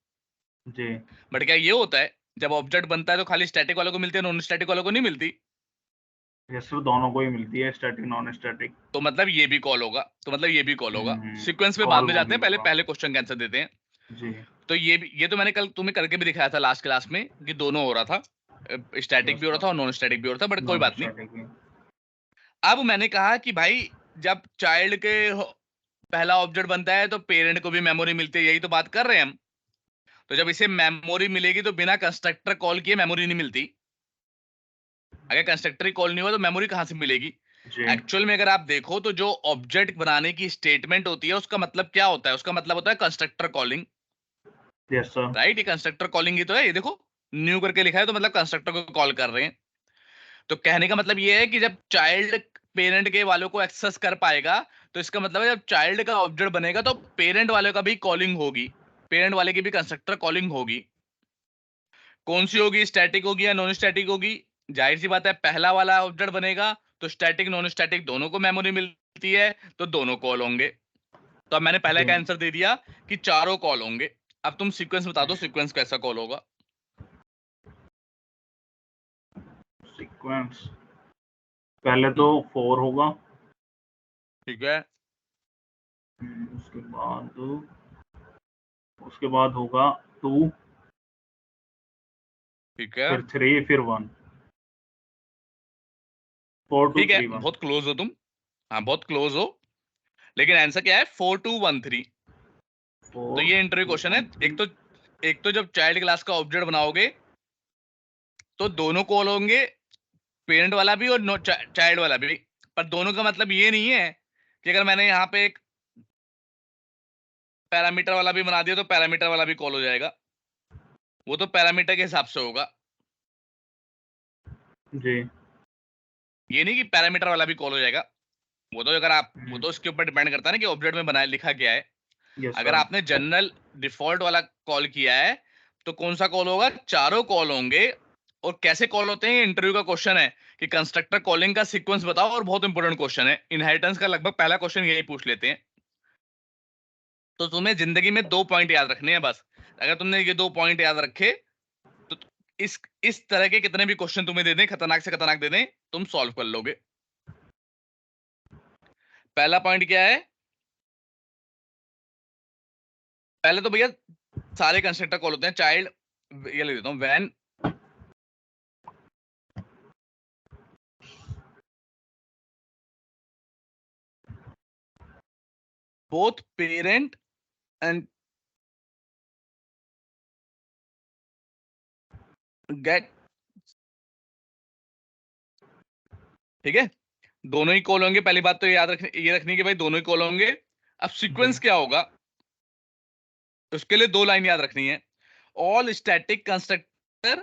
B: जी।
A: बट क्या ये होता है जब ऑब्जेक्ट बनता है तो खाली स्टैटिक वालों को मिलती है, नॉन स्टैटिक वालों को नहीं मिलती?
B: यस सर, दोनों को ही मिलती है, स्टैटिक नॉन स्टैटिक।
A: तो मतलब ये भी कॉल होगा, तो मतलब ये भी कॉल होगा। सीक्वेंस में बाद
B: कॉल
A: में
B: वो
A: जाते
B: भी
A: हैं, पहले
B: होगा।
A: पहले क्वेश्चन का आंसर देते हैं।
B: जी।
A: तो ये तो मैंने कल तुम्हें करके भी दिखाया था लास्ट क्लास में कि दोनों हो रहा था, स्टैटिक
B: यस
A: भी हो रहा था
B: सर,
A: और नॉन स्टैटिक भी हो रहा था, बट कोई
B: नॉन
A: बात नहीं।
B: स्टैटिक ही।
A: अब मैंने कहा कि भाई जब चाइल्ड के पहला ऑब्जेक्ट बनता है तो पेरेंट को भी मेमोरी मिलती है, यही तो बात कर रहे हैं हम। तो जब इसे मेमोरी मिलेगी तो बिना कंस्ट्रक्टर कॉल किए मेमोरी नहीं मिलती। अगर कंस्ट्रक्टर ही कॉल नहीं हुआ तो मेमोरी कहां से मिलेगी?
B: जी।
A: एक्चुअल में अगर आप देखो तो जो ऑब्जेक्ट बनाने की स्टेटमेंट होती है उसका मतलब क्या होता है? उसका मतलब होता है constructor calling.
B: Yes sir.
A: Right, ये कंस्ट्रक्टर कॉलिंग ही तो है, ये देखो न्यू करके लिखा है तो मतलब कंस्ट्रक्टर को कॉल कर रहे हैं। तो कहने का मतलब ये है कि जब चाइल्ड पेरेंट के वालों को एक्सेस कर पाएगा तो इसका मतलब है जब चाइल्ड का ऑब्जेक्ट बनेगा तो पेरेंट वाले का भी कॉलिंग होगी, पेरेंट वाले की भी कंस्ट्रक्टर कॉलिंग होगी। कौन सी होगी, स्टैटिक होगी या नॉन स्टैटिक होगी? जाहिर सी बात है पहला वाला ऑब्जेक्ट बनेगा तो स्टैटिक नॉन स्टैटिक दोनों को मेमोरी मिलती है, तो दोनों कॉल होंगे। तो अब मैंने पहले
B: जी।
A: का आंसर दे दिया कि चारों कॉल होंगे। अब तुम सीक्वेंस बता दो, सीक्वेंस कैसा कॉल होगा?
B: सीक्वेंस पहले तो 4 होगा।
A: ठीक है।
B: उसके बाद होगा 2,
A: ठीक है।
B: फिर 3, फिर 1। 4 2
A: ठीक है,
B: 3 1।
A: बहुत क्लोज हो तुम। हाँ बहुत क्लोज हो, लेकिन आंसर क्या है? 4213। तो
B: 4
A: ये इंटरव्यू
B: 2
A: क्वेश्चन है।
B: 1 3।
A: एक तो जब चाइल्ड क्लास का ऑब्जेक्ट बनाओगे तो दोनों कॉल होंगे, पेरेंट वाला भी और चाइल्ड वाला भी। पर दोनों का मतलब ये नहीं है कि अगर मैंने यहाँ पे एक पैरामीटर वाला भी बना दिया तो पैरामीटर वाला भी कॉल हो जाएगा। वो तो पैरामीटर के हिसाब से होगा,
B: जी।
A: ये नहीं कि पैरामीटर वाला भी कॉल हो जाएगा। वो तो उसके ऊपर डिपेंड करता है ना कि ऑब्जेक्ट में बनाया लिखा क्या है।
B: यस
A: अगर
B: सर।
A: आपने जनरल डिफॉल्ट वाला कॉल किया है तो कौन सा कॉल होगा? चारों कॉल होंगे। और कैसे कॉल होते हैं ये इंटरव्यू का क्वेश्चन है कि कंस्ट्रक्टर कॉलिंग का सीक्वेंस बताओ, और बहुत इंपॉर्टेंट क्वेश्चन है, इनहेरिटेंस का लगभग पहला क्वेश्चन यही पूछ लेते हैं। तो तुम्हें जिंदगी में 2 पॉइंट याद रखने हैं बस। अगर तुमने ये 2 पॉइंट याद रखे तो इस तरह के कितने भी क्वेश्चन तुम्हें दे दें, खतरनाक से खतरनाक दे दें, तुम सॉल्व कर लोगे। पहला पॉइंट क्या है? पहले तो भैया सारे कंस्ट्रक्टर कॉल होते हैं चाइल्ड, ये लिख देता हूं, when both parent and get, ठीक है, दोनों ही कॉल होंगे। पहली बात तो ये रखनी है कि भाई दोनों ही कॉल होंगे। अब
B: जी।
A: सीक्वेंस क्या होगा, उसके लिए 2 लाइन याद रखनी है। All static constructor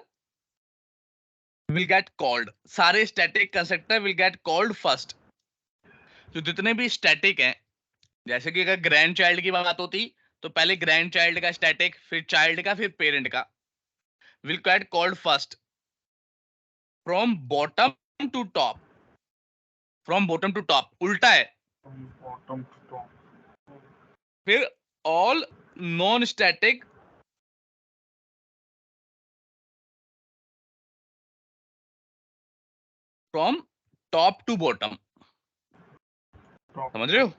A: will get called, सारे static constructor will get called first. तो जितने भी स्टैटिक हैं, जैसे कि अगर ग्रैंड चाइल्ड की बात होती तो पहले ग्रैंड चाइल्ड का स्टैटिक, फिर चाइल्ड का, फिर पेरेंट का, will get called first from bottom to top. From bottom to top उल्टा है।
B: Bottom to top.
A: फिर all non static from top to bottom.
B: Top
A: समझ रहे
B: टू।
A: हो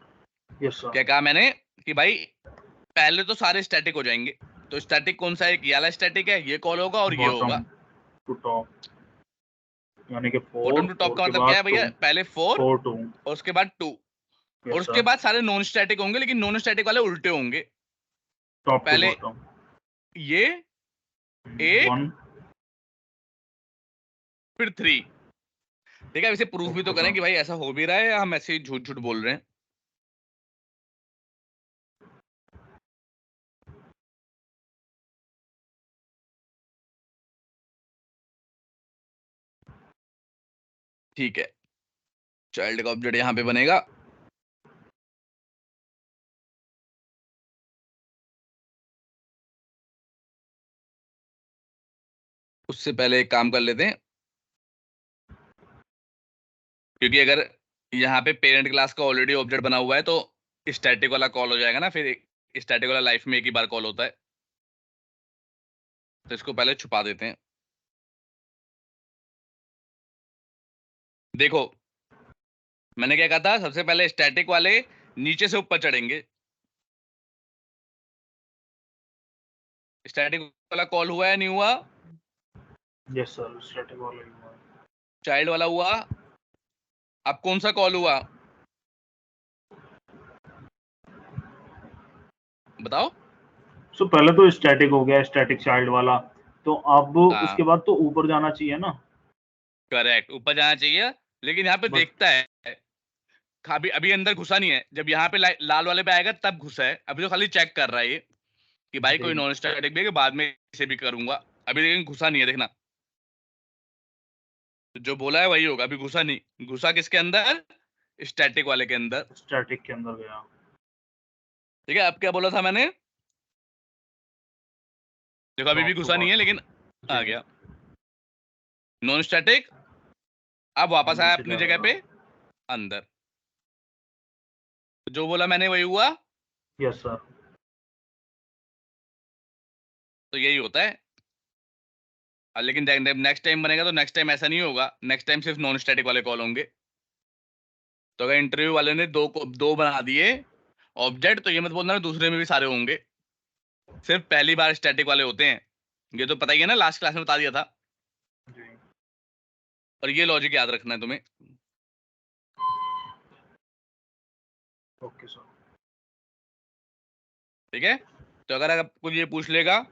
B: यस
A: क्या
B: सर।
A: कहा मैंने? कि भाई पहले तो सारे स्टैटिक हो जाएंगे, तो स्टैटिक कौन सा है? ये वाला स्टैटिक है, ये कॉल होगा और ये होगा।
B: बॉटम टू टॉप, यानी कि 4
A: बॉटम टू टॉप
B: 4
A: का
B: के
A: मतलब क्या
B: बाद
A: है
B: 2,
A: भैया? पहले 4
B: 4 2।
A: और उसके बाद 2 और
B: यस
A: उसके
B: सर,
A: बाद सारे नॉन स्टैटिक होंगे, लेकिन नॉन स्टैटिक वाले उल्टे होंगे। तो
B: टॉप टू
A: पहले
B: बॉटम।
A: ये 1
B: 1
A: फिर 3। ठीक है, इसे प्रूफ भी तो
B: ओके
A: करें
B: सर।
A: कि भाई ऐसा हो भी रहा है या हम ऐसे ही झूठ झूठ बोल रहे हैं। ठीक है, चाइल्ड का ऑब्जेक्ट यहाँ पे बनेगा। उससे पहले एक काम कर लेते हैं, क्योंकि अगर यहाँ पे पेरेंट क्लास का ऑलरेडी ऑब्जेक्ट बना हुआ है तो स्टैटिक वाला कॉल हो जाएगा ना, फिर स्टैटिक वाला लाइफ में एक ही बार कॉल होता है। तो इसको पहले छुपा देते हैं। देखो, मैंने क्या कहा था? सबसे पहले स्टैटिक वाले नीचे से ऊपर चढ़ेंगे। स्टैटिक वाला कॉल हुआ या नहीं हुआ?
B: यस सर, स्टैटिक वाला ही हुआ है।
A: चाइल्ड वाला हुआ। अब कौन सा कॉल हुआ बताओ?
B: सो पहले तो स्टैटिक हो गया, स्टैटिक चाइल्ड वाला, तो अब
A: हाँ,
B: उसके बाद तो ऊपर जाना चाहिए ना।
A: करेक्ट, ऊपर जाना चाहिए। लेकिन यहाँ पे
B: बट
A: देखता है, अभी अभी अंदर घुसा नहीं है। जब यहाँ पे लाल वाले पे आएगा तब घुसा है। अभी तो खाली चेक कर रहा है ये कि भाई
B: जी
A: कोई नॉन स्टैटिक भी है कि बाद में इसे भी करूंगा। अभी लेकिन घुसा नहीं है, देखना। तो जो बोला है वही होगा। अभी घुसा नहीं। घुसा किसके अंदर? स्टैटिक वाले के अंदर।
B: स्टैटिक के अंदर गया।
A: ठीक है, अब क्या बोला था मैंने? देखो, अभी भी
B: टॉप टू
A: घुसा नहीं है
B: बॉटम।
A: लेकिन आ
B: जी,
A: गया। नॉन स्टैटिक अब वापस
B: अंदर
A: आया
B: से
A: अपनी जगह
B: जाएगा।
A: पे अंदर। तो जो बोला मैंने वही हुआ।
B: Yes sir.
A: तो यही होता है। लेकिन नेक्स्ट टाइम बनेगा तो नेक्स्ट टाइम ऐसा नहीं होगा। नेक्स्ट टाइम सिर्फ नॉन स्टैटिक वाले कॉल होंगे। तो अगर इंटरव्यू वाले ने दो बना दिए ऑब्जेक्ट, तो ये मत बोलना दूसरे में भी सारे होंगे। सिर्फ पहली बार स्टैटिक वाले होते हैं। ये तो पता ही है ना, लास्ट क्लास में बता दिया था।
B: जी,
A: और ये लॉजिक याद रखना है तुम्हें।
B: Okay sir.
A: ठीक है, तो अगर कुछ ये पूछ लेगा।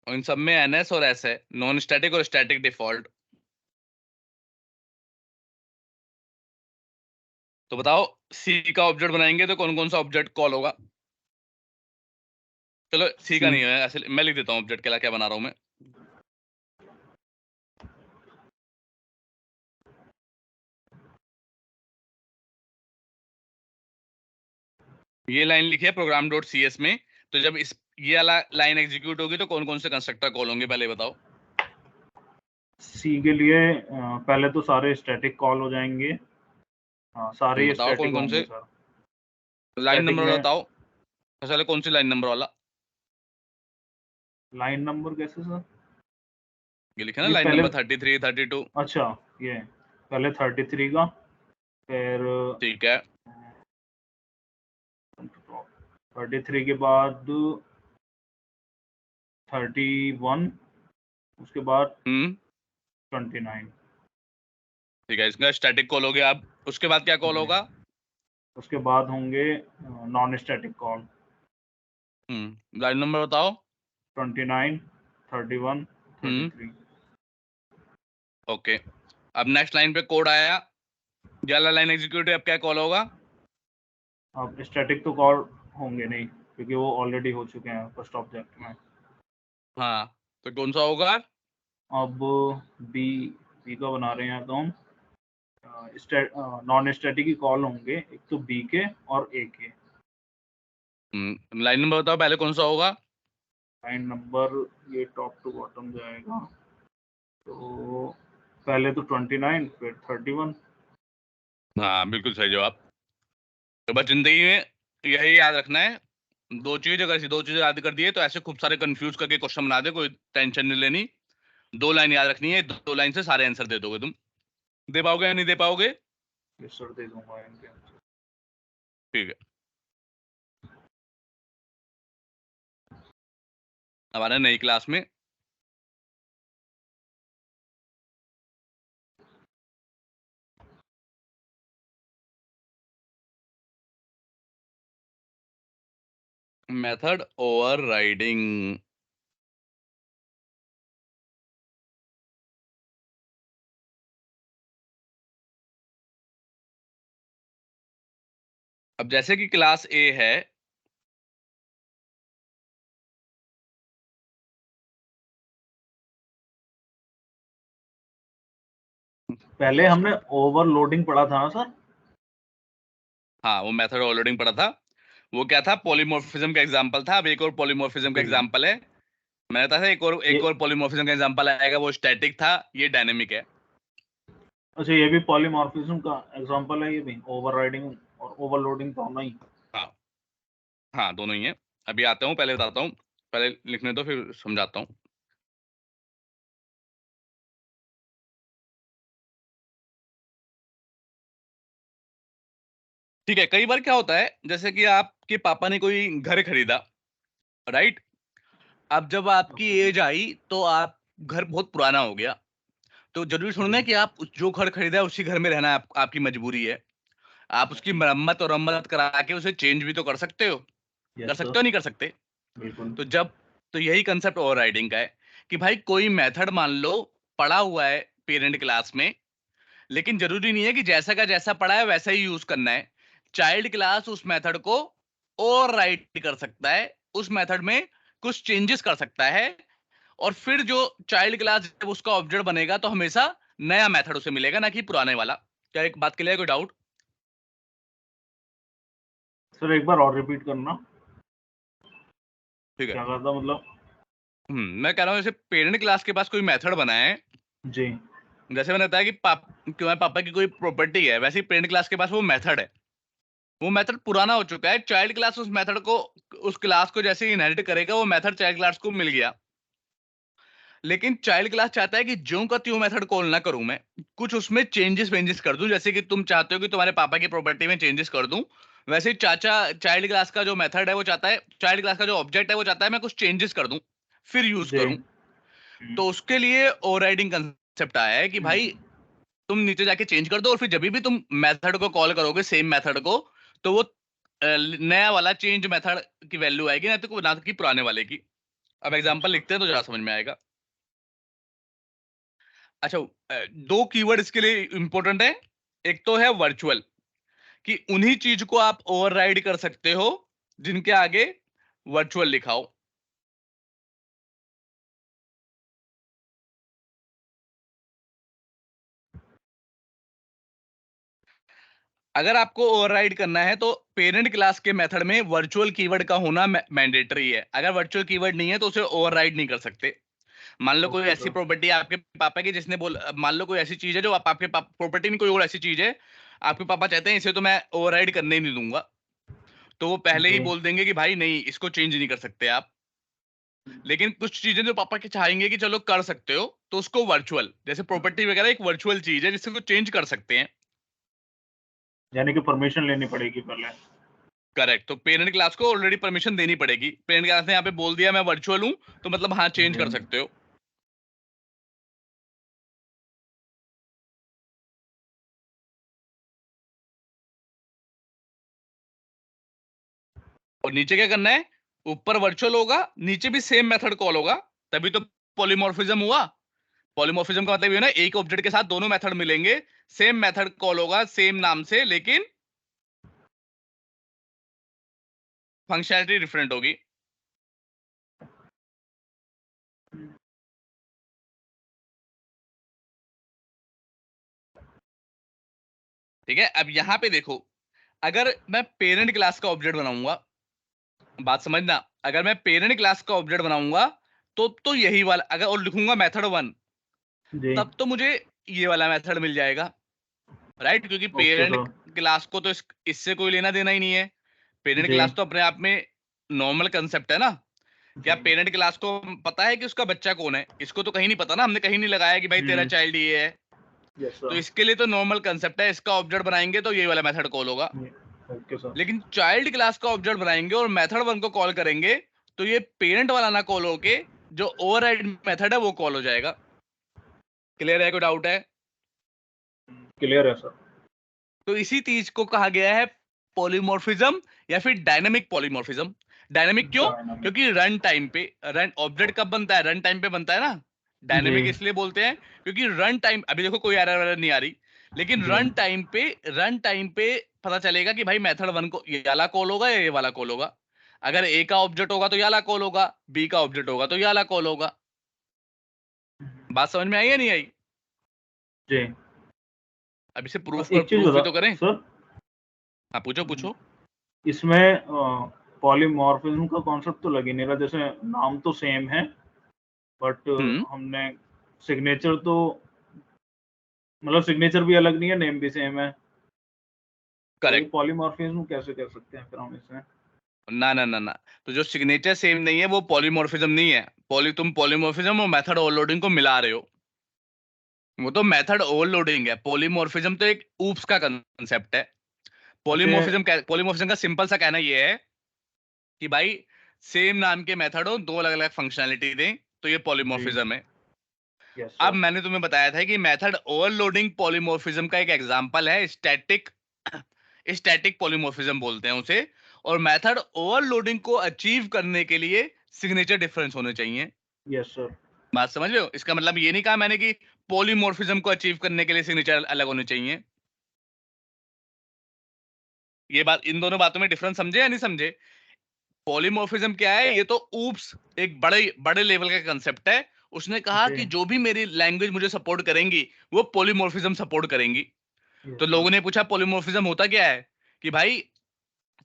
A: और इन सब में एनएस और एस है, नॉन स्टैटिक और स्टैटिक डिफॉल्ट। तो बताओ, सी का ऑब्जेक्ट बनाएंगे तो कौन कौन सा ऑब्जेक्ट कॉल होगा? चलो, सी का
B: सी।
A: नहीं है ऐसे, मैं लिख देता हूँ ऑब्जेक्ट के लिए क्या बना रहा हूँ मैं। ये लाइन लिखी है प्रोग्राम डॉट सी एस में। तो जब इस ये वाला लाइन एग्जीक्यूट होगी तो कौन कौन से कंस्ट्रक्टर कॉल होंगे पहले बताओ?
B: सी के लिए पहले तो सारे स्टैटिक कॉल हो जाएंगे। हाँ, सारे ही
A: बताओ
B: स्टैटिक
A: कौन कौन
B: होंगे
A: से।
B: सर।
A: लाइन
B: स्टैटिक
A: नंबर
B: में
A: बताओ सबसे पहले, कौन सी लाइन नंबर वाला?
B: लाइन नंबर कैसे सर?
A: ये लिखा है ना,
B: ये
A: लाइन
B: पहले,
A: नंबर 33 32।
B: अच्छा, ये पहले 33 का, फिर
A: ठीक है।
B: 33 के बाद 31, उसके बाद
A: हम्म
B: 29।
A: ठीक है, इसका स्टैटिक कॉल हो गया। अब उसके बाद क्या कॉल
B: जी,
A: होगा?
B: उसके बाद होंगे non static call.
A: Line number बताओ।
B: 29, 31,
A: हम्म
B: 33।
A: ओके। अब नेक्स्ट लाइन पे कोड आया, ये वाला लाइन एग्जीक्यूट है, अब क्या कॉल होगा?
B: अब स्टैटिक तो कॉल होंगे नहीं, क्योंकि वो ऑलरेडी हो चुके हैं फर्स्ट ऑब्जेक्ट में।
A: हाँ, तो कौन सा होगा?
B: अब बी, बी का बना रहे हैं तो हम नॉन स्टैटिक ही कॉल होंगे, एक तो बी के और ए के।
A: लाइन नंबर बताओ पहले कौन सा होगा?
B: लाइन नंबर, ये टॉप टू बॉटम जाएगा, तो पहले तो 29, फिर 31।
A: हाँ, बिल्कुल सही जवाब। तो बस जिंदगी में यही याद रखना है दो चीज, अगर ऐसी दो चीजें याद कर दिए तो ऐसे खूब सारे कंफ्यूज करके क्वेश्चन बना दे, कोई टेंशन नहीं लेनी। 2 लाइन याद रखनी है, 2 लाइन से सारे आंसर दे दोगे तुम। दे पाओगे या नहीं दे पाओगे?
B: यस सर, दे दूंगा इनके आंसर।
A: ठीक है। हमारे नई क्लास में मेथड ओवरराइडिंग। अब जैसे कि क्लास ए है,
B: पहले हमने ओवरलोडिंग पढ़ा था ना सर?
A: हाँ वो मेथड ओवरलोडिंग पढ़ा था। वो क्या था, पॉलीमॉर्फिज्म का एग्जांपल था। अब एक और पॉलीमॉर्फिज्म का
B: जी।
A: एग्जांपल है। मैंने बताया था
B: ये
A: एक और पॉलीमॉर्फिज्म का एग्जांपल आएगा, वो स्टैटिक था, ये डायनेमिक है।
B: अच्छा, ये भी पॉलीमॉर्फिज्म का एग्जांपल है, ये भी ओवरराइडिंग और ओवरलोडिंग तो होना ही।
A: हाँ हाँ, दोनों ही है। अभी आता हूँ, पहले बताता हूँ, पहले लिखने दो फिर समझाता हूँ। ठीक है। कई बार क्या होता है, जैसे कि आपके पापा ने कोई घर खरीदा, राइट? अब जब आपकी
B: ओके।
A: एज आई तो आप घर बहुत पुराना हो गया, तो जरूरी थोड़ी ना
B: जी।
A: है कि आप जो घर खरीदा है उसी घर में रहना आपकी मजबूरी है। आप उसकी मरम्मत और रम्मत करा के उसे चेंज भी तो कर सकते हो। कर
B: यस
A: सकते
B: सर।
A: हो, नहीं कर सकते?
B: बिल्कुल।
A: तो जब तो यही कंसेप्ट ओवरराइडिंग का है कि भाई कोई मेथड मान लो पड़ा हुआ है पेरेंट क्लास में, लेकिन जरूरी नहीं है कि जैसा का जैसा पड़ा है वैसा ही यूज करना है। चाइल्ड क्लास उस मेथड को ओवरराइड कर सकता है, उस मेथड में कुछ चेंजेस कर सकता है, और फिर जो चाइल्ड क्लास जब उसका ऑब्जेक्ट बनेगा तो हमेशा नया मेथड उसे मिलेगा, ना कि पुराने वाला। क्या एक बात के लिए कोई डाउट?
B: सर एक बार और रिपीट करना,
A: ठीक है।
B: क्या कहा था मतलब?
A: मैं कह रहा हूँ जैसे पेरेंट क्लास के पास कोई मेथड बना है,
B: जी।
A: जैसे मैंने बताया कि तुम्हारे पापा की कोई प्रॉपर्टी है, वैसे ही पेरेंट क्लास के पास वो मेथड है। वो मेथड पुराना हो चुका है, चाइल्ड क्लास उस मेथड को, उस क्लास को जैसे ही इनहेरिट करेगा, वो मेथड चाइल्ड क्लास को मिल गया। लेकिन चाइल्ड क्लास चाहता है कि ज्यों का त्यों मेथड कॉल ना करूं मैं, कुछ उसमें चेंजेस वेंजेस कर दूं। जैसे कि तुम चाहते हो कि तुम्हारे पापा की प्रॉपर्टी में चेंजेस कर दूं, वैसे ही चाचा चाइल्ड क्लास का जो मेथड है वो चाहता है, चाइल्ड क्लास का जो ऑब्जेक्ट है वो चाहता है मैं कुछ चेंजेस कर दूं, फिर यूज
B: जी।
A: करूं। तो उसके लिए ओवरराइडिंग कंसेप्ट आया है कि भाई तुम नीचे जाके चेंज कर दो, और फिर जब भी तुम मेथड को कॉल करोगे सेम मेथड को, तो वो नया वाला चेंज मेथड की वैल्यू आएगी, ना कि पुराने वाले की। अब एग्जांपल
B: अच्छा।
A: लिखते हैं तो ज्यादा समझ में आएगा। अच्छा, दो कीवर्ड इसके लिए इंपॉर्टेंट है। एक तो है वर्चुअल, कि उन्हीं चीज को आप ओवरराइड कर सकते हो जिनके आगे वर्चुअल लिखा हो। अगर आपको ओवरराइड करना है तो पेरेंट क्लास के मेथड में वर्चुअल कीवर्ड का होना मैंडेटरी है। अगर वर्चुअल कीवर्ड नहीं है तो उसे ओवरराइड नहीं कर सकते। मान लो कोई
B: ओके
A: ऐसी
B: सर।
A: प्रॉपर्टी है आपके पापा की, जिसने बोल मान लो कोई ऐसी चीज है जो आपके प्रॉपर्टी में कोई और ऐसी चीज है, आपके पापा चाहते हैं इसे तो मैं ओवरराइड करने ही नहीं दूंगा, तो वो पहले ही
B: जी।
A: बोल देंगे कि भाई नहीं, इसको चेंज नहीं कर सकते आप। लेकिन कुछ चीजें जो पापा के चाहेंगे कि चलो कर सकते हो, तो उसको वर्चुअल, जैसे प्रॉपर्टी वगैरह एक वर्चुअल चीज है जिससे वो चेंज कर सकते हैं।
B: यानी कि परमिशन लेनी पड़ेगी पहले।
A: करेक्ट। तो पेरेंट क्लास को ऑलरेडी परमिशन देनी पड़ेगी। पेरेंट क्लास ने यहाँ पे बोल दिया मैं वर्चुअल हूँ, तो मतलब हाँ चेंज
B: जी।
A: कर सकते हो। और नीचे क्या करना है, ऊपर वर्चुअल होगा, नीचे भी सेम मेथड कॉल होगा, तभी तो पॉलीमॉर्फिज्म हुआ। पॉलीमॉर्फिज्म का मतलब ये है ना, एक ऑब्जेक्ट के साथ दोनों मेथड मिलेंगे, सेम मेथड कॉल होगा सेम नाम से, लेकिन फंक्शनैलिटी डिफरेंट होगी। ठीक है। अब यहां पे देखो, अगर मैं पेरेंट क्लास का ऑब्जेक्ट बनाऊंगा, बात समझना, अगर मैं पेरेंट क्लास का ऑब्जेक्ट बनाऊंगा तो यही वाला, अगर और लिखूंगा मेथड 1,
B: जी।
A: तब तो मुझे ये वाला मेथड मिल जाएगा, राइट? क्योंकि
B: ओके
A: पेरेंट
B: सर।
A: क्लास को तो इससे कोई लेना देना ही नहीं है। पेरेंट
B: जी।
A: क्लास तो अपने आप में नॉर्मल कंसेप्ट है ना। क्या
B: जी।
A: पेरेंट क्लास को पता है कि उसका बच्चा कौन है? इसको तो कहीं नहीं पता ना, हमने कहीं नहीं लगाया कि भाई तेरा चाइल्ड ये है।
B: यस
A: तो
B: सर।
A: इसके लिए तो नॉर्मल कंसेप्ट है, इसका ऑब्जेक्ट बनाएंगे तो ये वाला मेथड कॉल होगा।
B: Okay sir.
A: लेकिन चाइल्ड क्लास का ऑब्जेक्ट बनाएंगे और मेथड वन को कॉल करेंगे, तो ये पेरेंट वाला ना कॉल होके जो ओवरराइड मेथड है वो कॉल हो जाएगा। क्लियर है? कोई डाउट है?
B: क्लियर है सर।
A: तो इसी चीज को कहा गया है पॉलीमॉर्फिज्म या फिर डायनामिक पॉलीमॉर्फिज्म। डायनामिक क्यों?
B: डायनामिक।
A: क्योंकि रन टाइम पे, रन ऑब्जेक्ट कब बनता है? रन टाइम पे बनता है ना।
B: जी।
A: डायनामिक इसलिए बोलते हैं क्योंकि रन टाइम, अभी देखो कोई एरर वैरर नहीं आ रही, लेकिन
B: जी।
A: रन टाइम पे पता चलेगा कि भाई मेथड वन को ये वाला कॉल होगा या ये वाला कॉल होगा। अगर ए का ऑब्जेक्ट होगा तो ये वाला कॉल होगा, बी का ऑब्जेक्ट होगा तो ये वाला कॉल होगा। बात समझ में आई या नहीं आई?
B: जी।
A: अब इसे प्रूफ कर,
B: एक चीज़
A: प्रूफ
B: बता
A: भी तो करें।
B: सर,
A: हाँ पूछो पूछो।
B: इसमें पॉलीमॉर्फिज्म का कॉन्सेप्ट तो लग ही नहीं रहा, जैसे नाम तो सेम है बट
A: हम्म।
B: हमने सिग्नेचर तो मतलब सिग्नेचर भी अलग नहीं है, नेम भी सेम है, तो ये
A: करेक्ट।
B: पॉलीमॉर्फिज्म कैसे कह सकते हैं फिर हम इसमें?
A: ना ना ना ना, तो जो सिग्नेचर सेम नहीं है वो पॉलीमॉर्फिज्म नहीं है। तुम पॉलीमॉर्फिज्म और मेथड ओवरलोडिंग को मिला रहे हो। वो तो मेथड ओवरलोडिंग है, पॉलीमॉर्फिज्म तो एक ऊप्स का कंसेप्ट है।
B: वैसे
A: पॉलीमॉर्फिज्म का सिंपल सा कहना ये है कि भाई सेम नाम के मेथड हो, दो अलग अलग फंक्शनैलिटी दें, तो ये
B: जी।
A: पॉलीमॉर्फिज्म है।
B: यस
A: अब
B: सर।
A: मैंने तुम्हें बताया था कि मेथड ओवरलोडिंग पॉलीमॉर्फिज्म का एक एग्जांपल है स्टैटिक, स्टैटिक पॉलीमॉर्फिज्म बोलते हैं उसे। और मेथड ओवरलोडिंग को अचीव करने के लिए सिग्नेचर डिफरेंस होने चाहिए।
B: Yes sir.
A: बात समझ रहे हो? इसका मतलब ये नहीं कहा मैंने कि पॉलीमॉर्फिज्म को अचीव करने के लिए सिग्नेचर अलग होने चाहिए। ये बात, इन दोनों बातों में डिफरेंस समझे या नहीं समझे? पॉलीमॉर्फिज्म क्या है? ये तो ऊप्स एक बड़े बड़े लेवल का कंसेप्ट है। उसने कहा
B: जी।
A: कि जो भी मेरी लैंग्वेज मुझे सपोर्ट करेंगी वो पॉलीमॉर्फिज्म सपोर्ट करेंगी। तो
B: यस सर।
A: लोगों ने पूछा पॉलीमॉर्फिज्म होता क्या है? कि भाई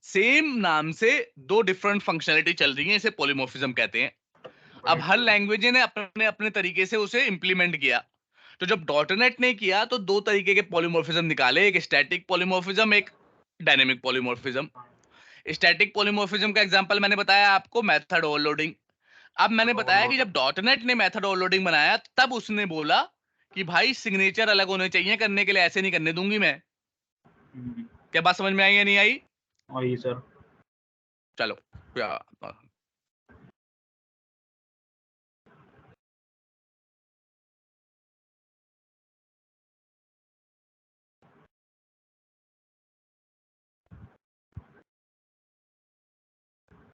A: सेम नाम से दो डिफरेंट फंक्शनैलिटी चल रही है, इसे पॉलीमॉर्फिज्म कहते हैं। अब
B: राइट
A: हर
B: सर।
A: लैंग्वेज ने अपने अपने तरीके से उसे इंप्लीमेंट किया। तो जब डॉटनेट ने किया तो दो तरीके के पॉलीमॉर्फिज्म निकाले, एक स्टैटिक पॉलीमॉर्फिज्म, एक डायनेमिक पॉलीमॉर्फिज्म। स्टैटिक पॉलीमॉर्फिज्म का एग्जांपल मैंने बताया आपको, मेथड ओवरलोडिंग। अब मैंने बताया कि
B: ओवरलोड।
A: जब डॉटनेट ने मेथड ओवरलोडिंग बनाया तब उसने बोला कि भाई सिग्नेचर अलग होने चाहिए, करने के लिए ऐसे नहीं करने दूंगी मैं। क्या बात समझ में आई या नहीं आई?
B: वही सर।
A: चलो क्या,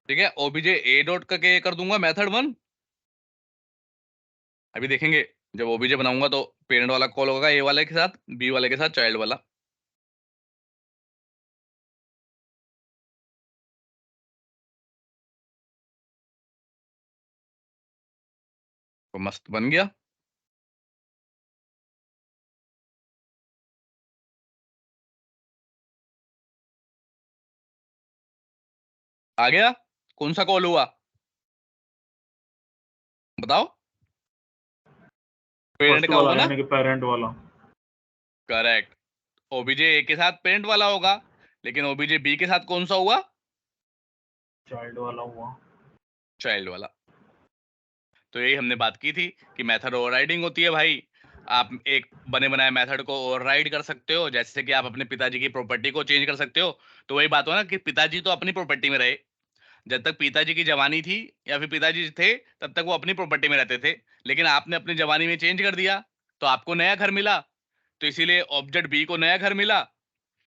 A: ठीक है। ओबीजे ए डॉट का के कर दूंगा मेथड वन। अभी देखेंगे जब ओबीजे बनाऊंगा तो पेरेंट वाला कॉल होगा ए वाले के साथ, बी वाले के साथ चाइल्ड वाला। तो मस्त बन गया। आ गया। कौन सा कॉल हुआ बताओ? पेरेंट
B: फर्स्ट
A: का
B: वाला
A: होगा ना।
B: यानी कि पेरेंट वाला।
A: करेक्ट। ओबीजे ए के साथ पेरेंट वाला होगा, लेकिन ओबीजे बी के साथ कौन सा हुआ?
B: चाइल्ड वाला हुआ।
A: चाइल्ड वाला। तो यही हमने बात की थी कि मेथड ओवरराइडिंग होती है भाई। आप एक बने बनाए मेथड को ओवरराइड कर सकते हो, जैसे कि आप अपने पिताजी की प्रॉपर्टी को चेंज कर सकते हो। तो वही बात हो ना कि पिताजी तो अपनी प्रॉपर्टी में रहे, जब तक पिताजी की जवानी थी या फिर पिताजी थे तब तक वो अपनी प्रॉपर्टी में रहते थे। लेकिन आपने अपनी जवानी में चेंज कर दिया तो आपको नया घर मिला, तो इसीलिए ऑब्जेक्ट बी को नया घर मिला।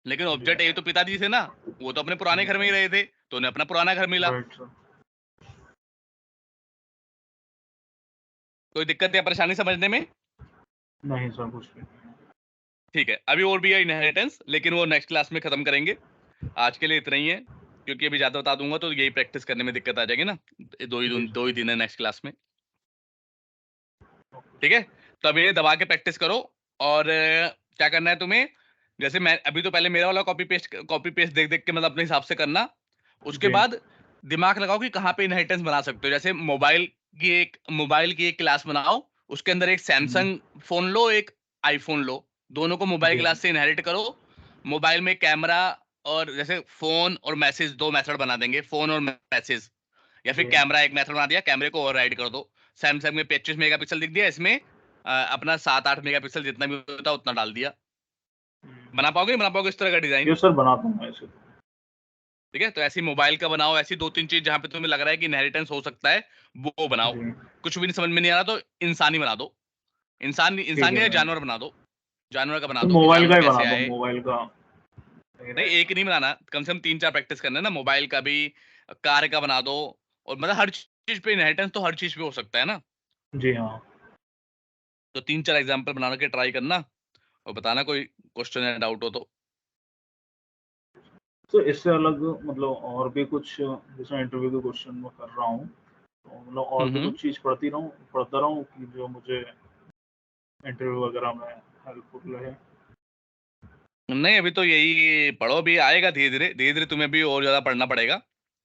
A: लेकिन
B: जी।
A: ऑब्जेक्ट ए तो पिताजी थे ना, वो तो अपने पुराने घर में ही रहे थे, तो उन्हें अपना पुराना घर मिला।
B: Right sir.
A: कोई दिक्कत या परेशानी समझने में?
B: नहीं सर, कुछ भी।
A: ठीक है, अभी और भी है इनहेरिटेंस, लेकिन वो नेक्स्ट क्लास में खत्म करेंगे। आज के लिए इतना ही है, क्योंकि अभी ज्यादा बता दूंगा तो यही प्रैक्टिस करने में दिक्कत आ जाएगी ना।
B: जी
A: दो ही
B: सर।
A: दिन है नेक्स्ट क्लास में। ठीक है, तो अभी ये दबा के प्रैक्टिस करो। और क्या करना है तुम्हें, जैसे मैं अभी तो पहले मेरा वाला कॉपी पेस्ट देख देख के मतलब अपने हिसाब से करना। उसके
B: जी।
A: बाद दिमाग लगाओ कि कहाँ पे इनहेरिटेंस बना सकते हो। जैसे मोबाइल की एक क्लास बनाओ, उसके अंदर एक
B: हम्म।
A: सैमसंग फोन लो, एक आईफोन लो, दोनों को मोबाइल
B: जी।
A: क्लास से इनहेरिट करो। मोबाइल में कैमरा और जैसे फ़ोन और मैसेज 2 मेथड बना देंगे, फ़ोन और मैसेज, या फिर
B: जी।
A: कैमरा एक मेथड बना दिया, कैमरे को ओवरराइड कर दो। सैमसंग में 25 मेगापिक्सल दिख दिया, इसमें अपना 7-8 मेगापिक्सल जितना भी होता है उतना डाल दिया।
B: हुँ।
A: बना पाओगे, नहीं बना पाओगे इस तरह का डिज़ाइन?
B: ये सर बनाता हूँ मैं ऐसे तो।
A: ठीक है? तो ऐसी मोबाइल का बनाओ, ऐसी 2-3 चीज़ जहाँ पे तुम्हें लग रहा है कि इनहेरिटेंस हो सकता है, वो बनाओ।
B: जी,
A: कुछ भी नहीं समझ में नहीं आ रहा तो इंसानी बना दो। इंसान
B: ठीक
A: इंसान की
B: है
A: जगह
B: सर।
A: जानवर बना दो। जानवर का बना
B: तो
A: दो कि
B: मोबाइल का
A: जानवर
B: ही
A: कैसे
B: बनाता हूँ,
A: आए।
B: मोबाइल का सही
A: नहीं,
B: रहेगा।
A: एक ही नहीं बनाना, कम से कम 3-4 प्रैक्टिस करना है ना, मोबाइल का भी, कार का बना दो, और मतलब हर चीज़ पे इनहेरिटेंस तो हर चीज़ पे हो सकता है ना।
B: जी हाँ।
A: तो 3-4 एग्ज़ाम्पल बना के ट्राई करना और बताना कोई क्वेश्चन या डाउट हो तो।
B: तो इससे अलग मतलब और भी कुछ जैसे इंटरव्यू के क्वेश्चन मैं कर रहा हूँ, तो मतलब और
A: हुँ,
B: भी
A: हुँ।
B: कुछ चीज़ पढ़ता रहूँ कि जो मुझे इंटरव्यू वगैरह में हेल्पफुल रहे?
A: नहीं, अभी तो यही पढ़ो, अभी आएगा धीरे-धीरे, धीरे-धीरे तुम्हें भी और ज़्यादा पढ़ना पड़ेगा।